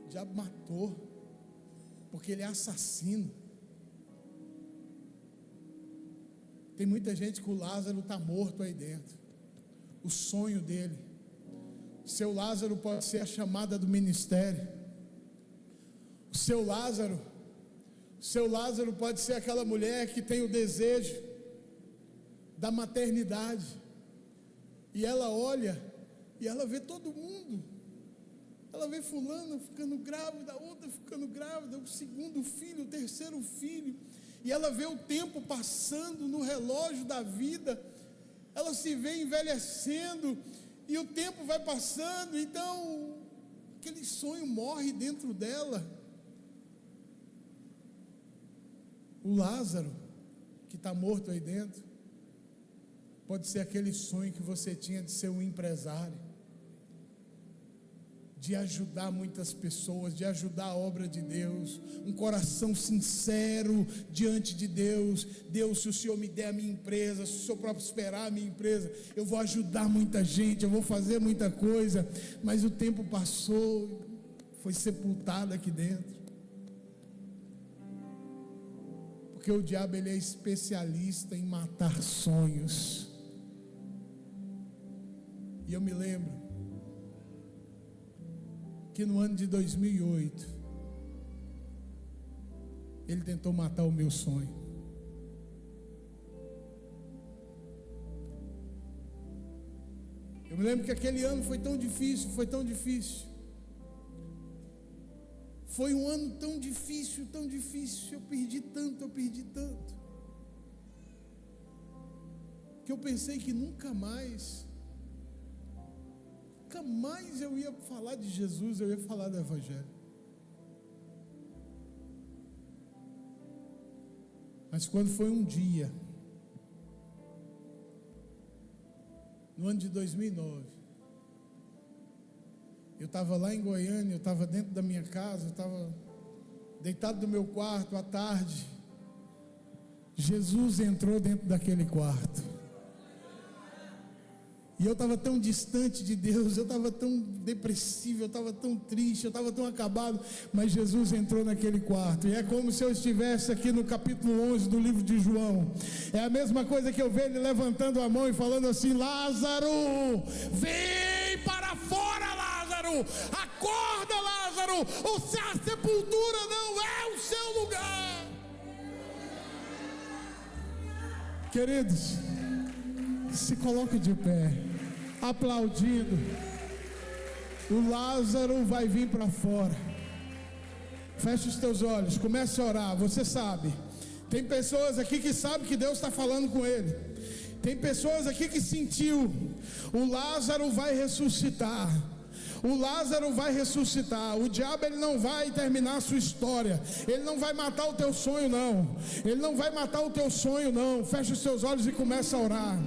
O diabo matou, porque ele é assassino. Tem muita gente que o Lázaro está morto aí dentro. O sonho dele. Seu Lázaro pode ser a chamada do ministério. O seu Lázaro pode ser aquela mulher que tem o desejo da maternidade, e ela olha e ela vê todo mundo. Ela vê fulana ficando grávida, outra ficando grávida, o segundo filho, o terceiro filho, e ela vê o tempo passando no relógio da vida. Ela se vê envelhecendo, e o tempo vai passando. Então aquele sonho morre dentro dela. O Lázaro que está morto aí dentro pode ser aquele sonho que você tinha de ser um empresário, de ajudar muitas pessoas, de ajudar a obra de Deus, um coração sincero diante de Deus. Deus, se o Senhor me der a minha empresa, se o Senhor prosperar a minha empresa, eu vou ajudar muita gente, eu vou fazer muita coisa. Mas o tempo passou, foi sepultado aqui dentro, porque o diabo, ele é especialista em matar sonhos. E eu me lembro que no ano de 2008, ele tentou matar o meu sonho. Eu me lembro que aquele ano foi tão difícil, foi um ano tão difícil, eu perdi tanto, que eu pensei que nunca mais eu ia falar de Jesus, eu ia falar do Evangelho. Mas quando foi um dia, no ano de 2009. Eu estava lá em Goiânia, eu estava dentro da minha casa, eu estava deitado no meu quarto à tarde. Jesus entrou dentro daquele quarto. E eu estava tão distante de Deus, eu estava tão depressivo, eu estava tão triste, eu estava tão acabado, mas Jesus entrou naquele quarto, e é como se eu estivesse aqui no capítulo 11 do livro de João. É a mesma coisa que eu vejo ele levantando a mão e falando assim: Lázaro, vem para fora, Lázaro, acorda, Lázaro, a sepultura não é o seu lugar. Queridos, se coloque de pé, aplaudindo. O Lázaro vai vir para fora. Feche os teus olhos, comece a orar. Você sabe, tem pessoas aqui que sabem que Deus está falando com ele. Tem pessoas aqui que sentiu: o Lázaro vai ressuscitar. O Lázaro vai ressuscitar. O diabo, ele não vai terminar a sua história. Ele não vai matar o teu sonho, não. Ele não vai matar o teu sonho, não. Fecha os seus olhos e começa a orar.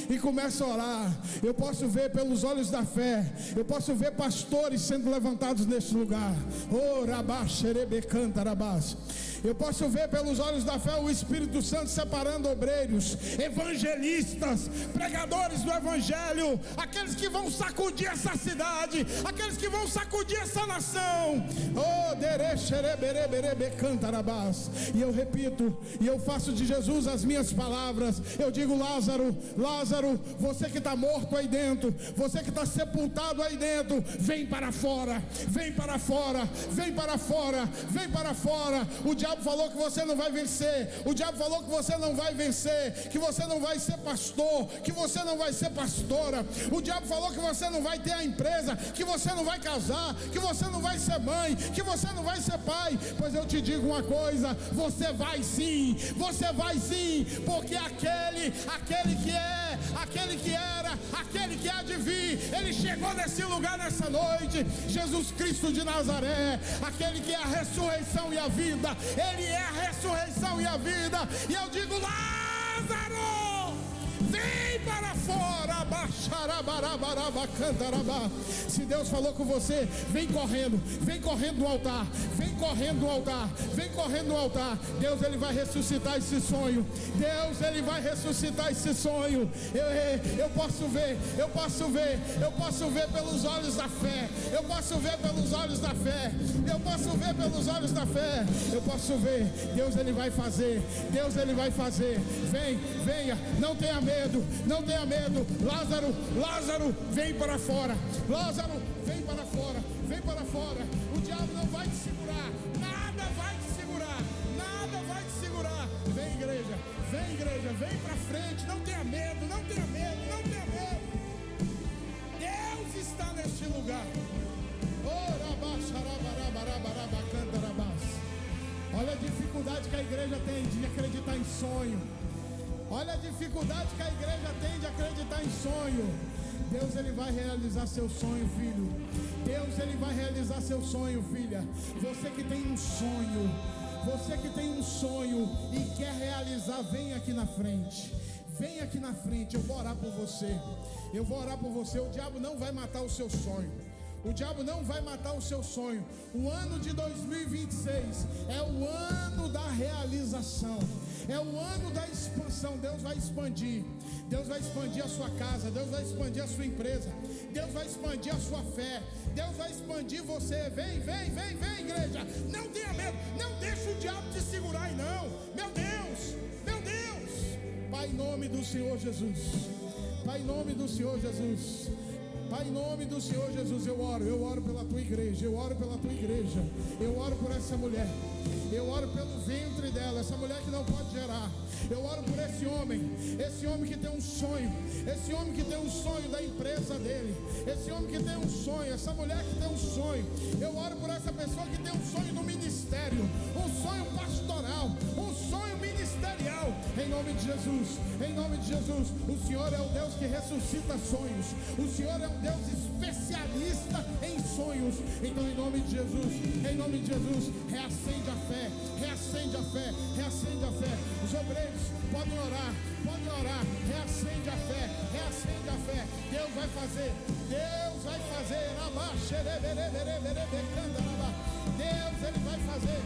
E começa a orar. Eu posso ver pelos olhos da fé. Eu posso ver pastores sendo levantados neste lugar. Oh, rabás, xerebecanta, rabás. Eu posso ver pelos olhos da fé o Espírito Santo separando obreiros, evangelistas, pregadores do Evangelho, aqueles que vão sacudir essa cidade, aqueles que vão sacudir essa nação. Oh, e eu repito, e eu faço de Jesus as minhas palavras. Eu digo: Lázaro, Lázaro, você que está morto aí dentro, você que está sepultado aí dentro, vem para fora, vem para fora, vem para fora, vem para fora. O diabo falou que você não vai vencer. O diabo falou que você não vai vencer, que você não vai ser pastor, que você não vai ser pastora. O diabo falou que você não vai ter a empresa, que você não vai casar, que você não vai ser mãe, que você não vai ser pai. Pois eu te digo uma coisa: você vai sim, você vai sim, porque aquele que é, aquele que era, aquele que há de vir, ele chegou nesse lugar nessa noite. Jesus Cristo de Nazaré, aquele que é a ressurreição e a vida. Ele é a ressurreição e a vida. E eu digo: Lázaro, vem para fora. Se Deus falou com você, vem correndo no altar, vem correndo no altar, vem correndo no altar. Deus, ele vai ressuscitar esse sonho. Deus, ele vai ressuscitar esse sonho. Eu posso ver pelos olhos da fé. Eu posso ver pelos olhos da fé. Eu posso ver pelos olhos da fé. Eu posso ver. Deus, ele vai fazer. Deus, ele vai fazer. Venha, não tenha medo, não tenha medo. Lázaro, Lázaro, vem para fora. Lázaro, vem para fora, vem para fora. O diabo não vai te segurar, nada vai te segurar, nada vai te segurar. Vem igreja, vem para frente. Não tenha medo, não tenha medo, não tenha medo. Deus está neste lugar. Olha a dificuldade que a igreja tem de acreditar em sonho. Olha a dificuldade que a igreja tem de acreditar em sonho. Deus, ele vai realizar seu sonho, filho. Deus, ele vai realizar seu sonho, filha. Você que tem um sonho, você que tem um sonho e quer realizar, vem aqui na frente. Vem aqui na frente, eu vou orar por você. Eu vou orar por você. O diabo não vai matar o seu sonho. O diabo não vai matar o seu sonho. O ano de 2026 é o ano da realização. É o ano da expansão. Deus vai expandir. Deus vai expandir a sua casa. Deus vai expandir a sua empresa. Deus vai expandir a sua fé. Deus vai expandir você. Vem, igreja. Não tenha medo. Não deixe o diabo te segurar aí, não. Meu Deus, meu Deus. Pai, em nome do Senhor Jesus. Pai, em nome do Senhor Jesus. Pai, em nome do Senhor Jesus, eu oro pela tua igreja, eu oro pela tua igreja, eu oro por essa mulher, eu oro pelo ventre dela, essa mulher que não pode gerar. Eu oro por esse homem que tem um sonho, esse homem que tem um sonho da empresa dele, esse homem que tem um sonho, essa mulher que tem um sonho. Eu oro por essa pessoa que tem um sonho no ministério, um sonho pastoral, um sonho ministerial. Em nome de Jesus, em nome de Jesus. O Senhor é o Deus que ressuscita sonhos. O Senhor é um Deus especialista em sonhos. Então, em nome de Jesus, reacende a fé, reacende a fé, reacende a fé. Os obreiros podem orar, reacende a fé, reacende a fé. Deus vai fazer, Deus vai fazer. Deus, Ele vai fazer.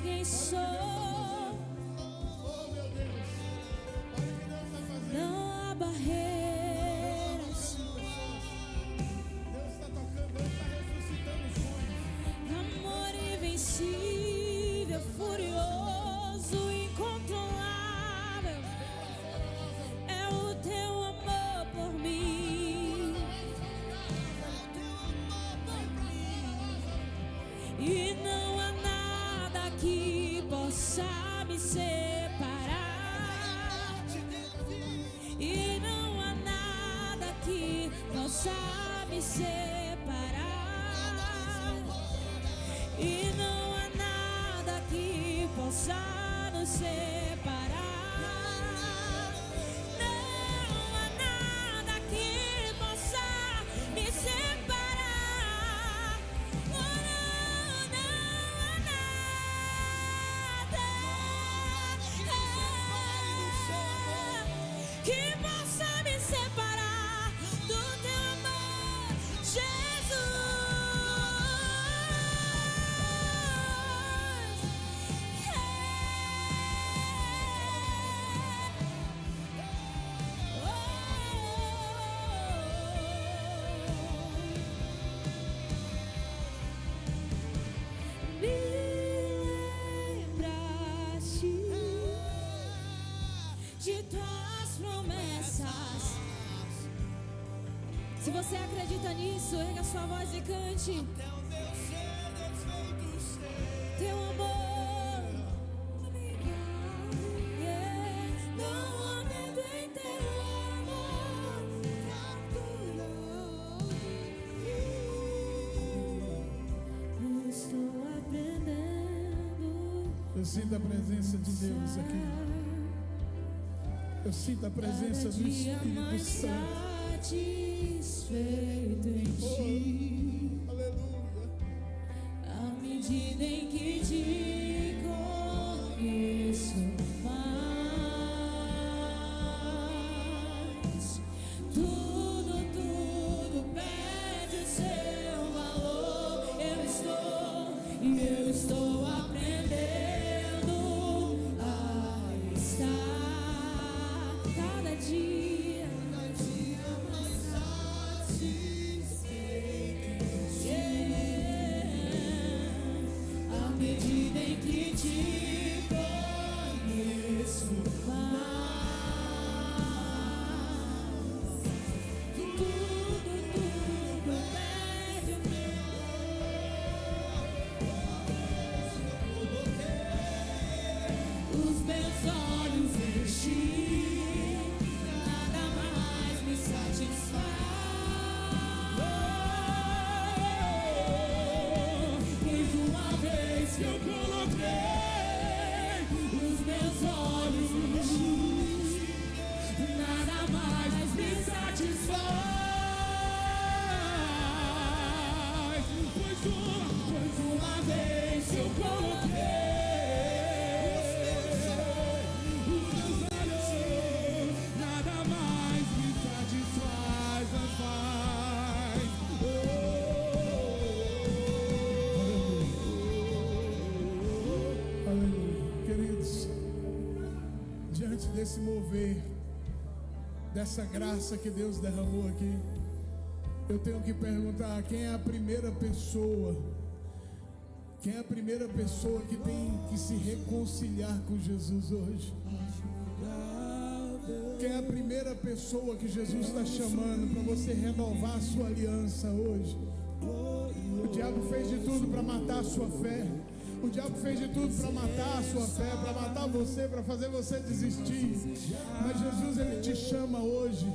Quem sou? Oh, meu Deus, olha o que Deus está fazendo. Não há barreiras. Deus está tocando, Deus está ressuscitando sonhos. Amor invencível, furioso, incontrolável. É o teu amor por mim. E não há nada que possa me separar, e não há nada que possa me separar, e não há nada que possa nos separar. Não há nada que possa me separar. Que possa me separar do teu amor, Jesus. Me lembraste de tuas promessas. Se você acredita nisso, erga sua voz e cante. Teu amor, não aumento em teu amor. Estou aprendendo. Eu sinto a presença de Deus aqui. Eu sinto a presença do Espírito Santo. Satisfeito em ti, Aleluia. à medida em que te conheço mais, tudo perde o seu valor. Eu estou aprendendo a estar cada dia mais desse mover, dessa graça que Deus derramou aqui, eu tenho que perguntar: quem é a primeira pessoa? Quem é a primeira pessoa que tem que se reconciliar com Jesus hoje? Quem é a primeira pessoa que Jesus está chamando para você renovar a sua aliança hoje? O diabo fez de tudo para matar a sua fé. O diabo fez de tudo para matar a sua fé, para matar você, para fazer você desistir. Mas Jesus, Ele te chama hoje.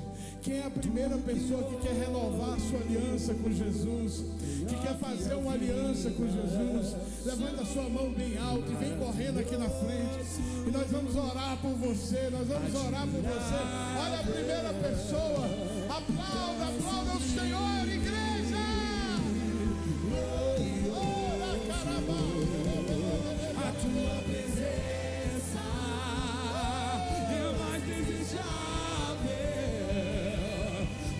Quem é a primeira pessoa que quer renovar a sua aliança com Jesus, que quer fazer uma aliança com Jesus? Levanta a sua mão bem alto e vem correndo aqui na frente. E nós vamos orar por você, nós vamos orar por você. Olha a primeira pessoa. Aplauda, aplauda o Senhor, igreja. Ora, caramba. A tua presença é mais desejável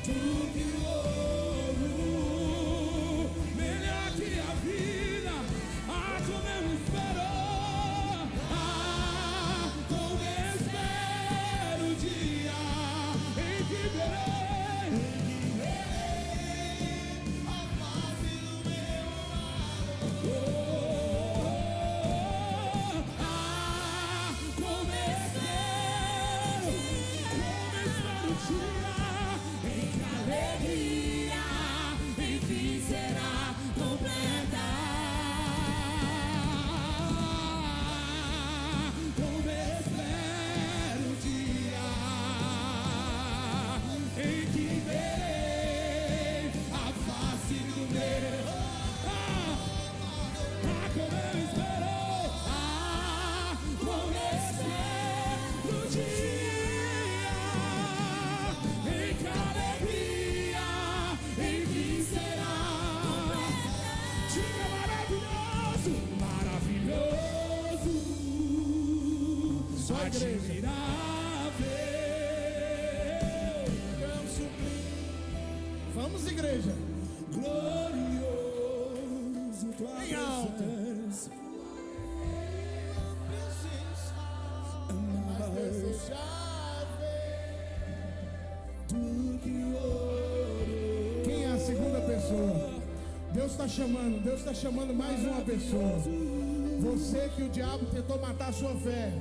do que ouro, melhor que a vida. Tu mesmo esperou. Como espero o dia em que verei a face do meu amado. Vamos, igreja. Glorioso, bem alto. Mais desejável do que ouro. Quem é a segunda pessoa? Deus está chamando. Deus está chamando mais uma pessoa. Você que o diabo tentou matar a sua fé,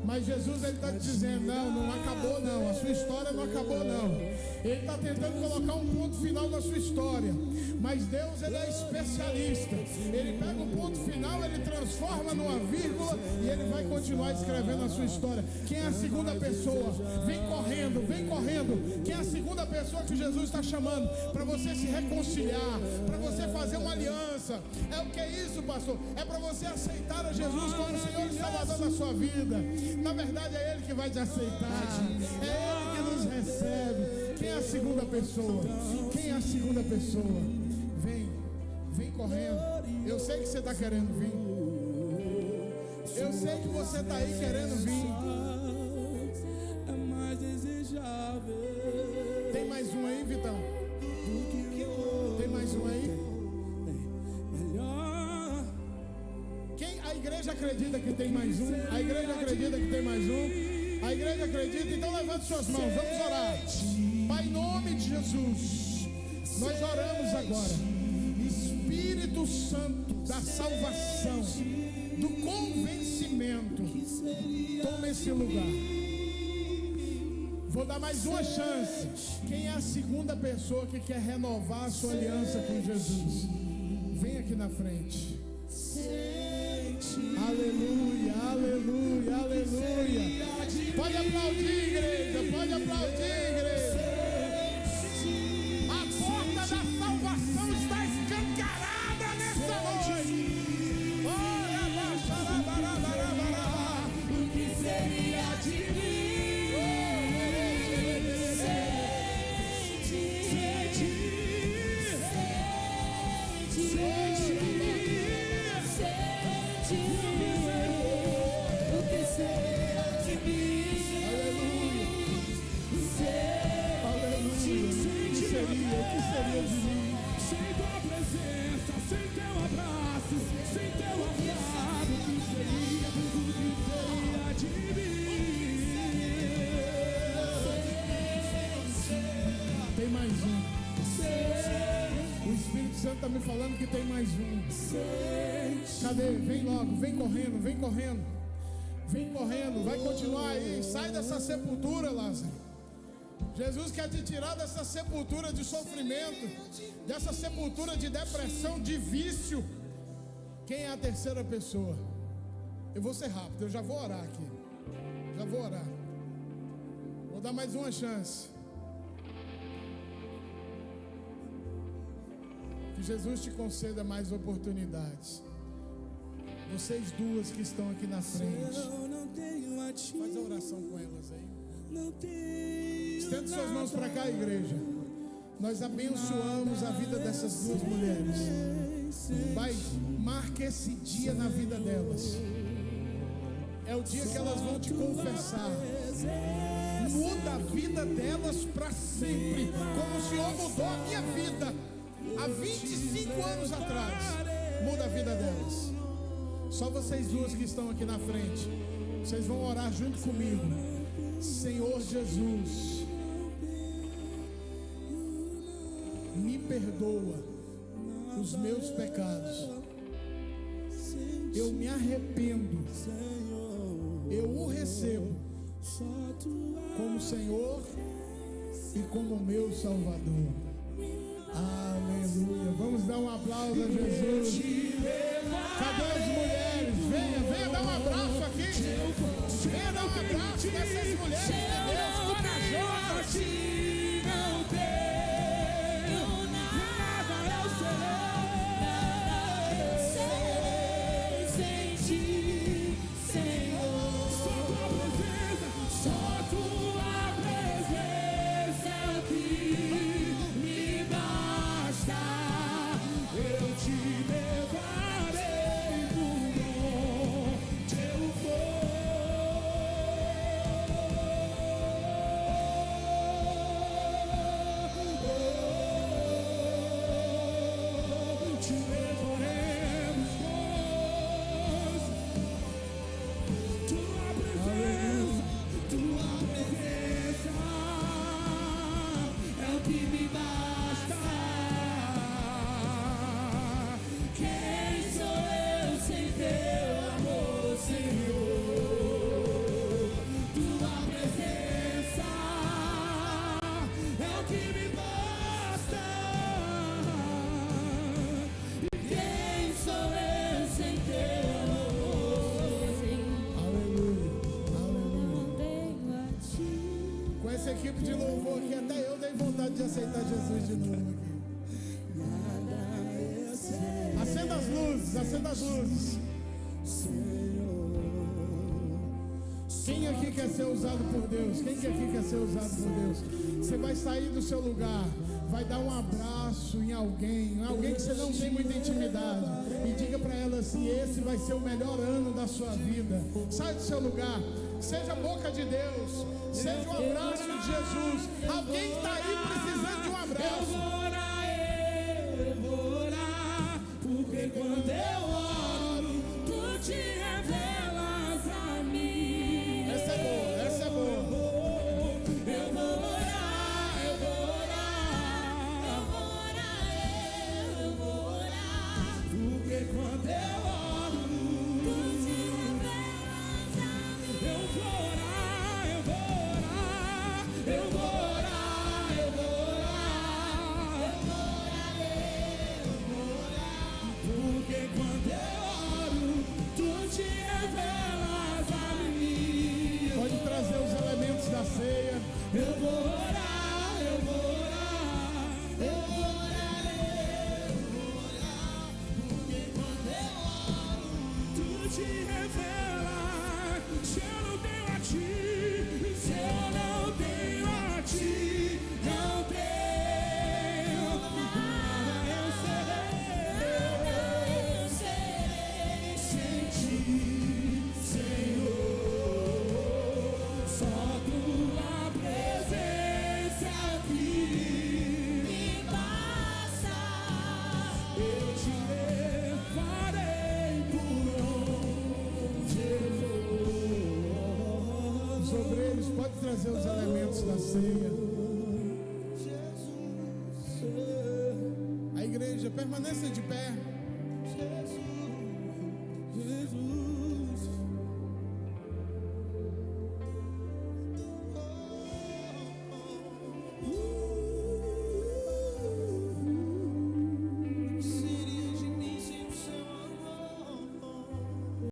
mas Jesus, Ele está te dizendo: não acabou não, a sua história não acabou não. Ele está tentando colocar um ponto final na sua história, mas Deus, Ele é especialista. Ele pega um ponto final, Ele transforma numa vírgula e Ele vai continuar escrevendo a sua história. Quem é a segunda pessoa? Vem correndo, vem correndo. Quem é a segunda pessoa que Jesus está chamando para você se reconciliar, para você fazer uma aliança? É o que é isso, pastor? É para você aceitar a Jesus como Senhor e Salvador da sua vida. Na verdade é Ele que vai te aceitar, é Ele que nos recebe. Quem é a segunda pessoa? Quem é a segunda pessoa? Vem correndo. Eu sei que você está querendo vir. Eu sei que você está aí querendo vir. é mais desejável. Tem mais um aí, Vitão? Tem mais um aí? Melhor. A igreja acredita que tem mais um? A igreja acredita que tem mais um? A igreja acredita? Então levante suas mãos, vamos orar. Pai, em nome de Jesus, nós oramos agora. Espírito Santo da salvação, do convencimento, toma esse lugar. Vou dar mais uma chance. Quem é a segunda pessoa que quer renovar a sua aliança com Jesus? Vem aqui na frente. Aleluia, aleluia, aleluia. Pode aplaudir, igreja, pode aplaudir, igreja. A porta da salvação está escancarada nessa noite. O que seria de mim? O que seria de mim? Aleluia. O que seria de mim? Sem tua presença, sem teu abraço, sem teu afado, o que seria de mim? tem mais um. O Espírito Santo está me falando que tem mais um. Cadê? Vem logo, vem correndo, vem correndo. Vem correndo, vai continuar aí. Sai dessa sepultura, Lázaro. Jesus quer te tirar dessa sepultura de sofrimento, dessa sepultura de depressão, de vício. Quem é a terceira pessoa? Eu vou ser rápido, eu já vou orar aqui. Já vou orar. Vou dar mais uma chance. Que Jesus te conceda mais oportunidades. Vocês duas que estão aqui na frente, faz a oração com elas aí. Estenda suas mãos para cá, igreja. Nós abençoamos a vida dessas duas mulheres. Pai, marque esse dia na vida delas. É o dia que elas vão te confessar. Muda a vida delas para sempre, como o Senhor mudou a minha vida há 25 anos atrás. Muda a vida delas. Só vocês duas que estão aqui na frente, vocês vão orar junto comigo. Senhor Jesus, me perdoa os meus pecados. Eu me arrependo. Eu o recebo como Senhor e como meu Salvador. Aleluia. Vamos dar um aplauso a Jesus. Cadê as mulheres? Venha dar um abraço aqui. Venha dar um abraço dessas mulheres de Deus corajosas. Não tenho nada, eu serei sem ti, Senhor. Só tua presença aqui me basta. Eu te levarei por onde eu for. Te levaremos nós. Tua presença é o que me basta. Quem sou eu sem teu amor, Senhor? Tua presença é o que me basta. Quem sou eu sem teu amor, Senhor? Aleluia. Aleluia. Não tenho a ti. Com essa equipe de louvor aqui, até eu dei vontade de aceitar Jesus de novo aqui. Acenda as luzes, acenda as luzes. Quem aqui quer ser usado por Deus? Quem aqui quer ser usado por Deus? Você vai sair do seu lugar, vai dar um abraço em alguém que você não tem muita intimidade, e diga para ela assim: esse vai ser o melhor ano da sua vida. Sai do seu lugar, seja a boca de Deus, seja o abraço de Jesus. Alguém que está aí precisando de um abraço. Eu vou orar, porque quando eu oro, tu te revelas a mim. Essa é boa, essa é boa. Eu vou orar, eu vou orar, eu vou orar, eu vou orar, porque quando eu oro, tu te revelas a mim. Eu vou orar, eu vou orar, eu vou orar, eu vou orar, porque quando eu oro, tu te revelas a mim. Pode trazer os elementos da ceia. Eu vou orar, eu vou orar, eu vou orar, porque quando eu oro, tu te revelas. Se eu não tenho a ti, se eu não tenho a ti, não tenho nada, eu serei sem ti, Senhor. Só tua presença aqui me basta. Eu te levarei por onde eu vou. Os obreiros, pode trazer os elementos da ceia. Permaneça de pé. Jesus, Jesus.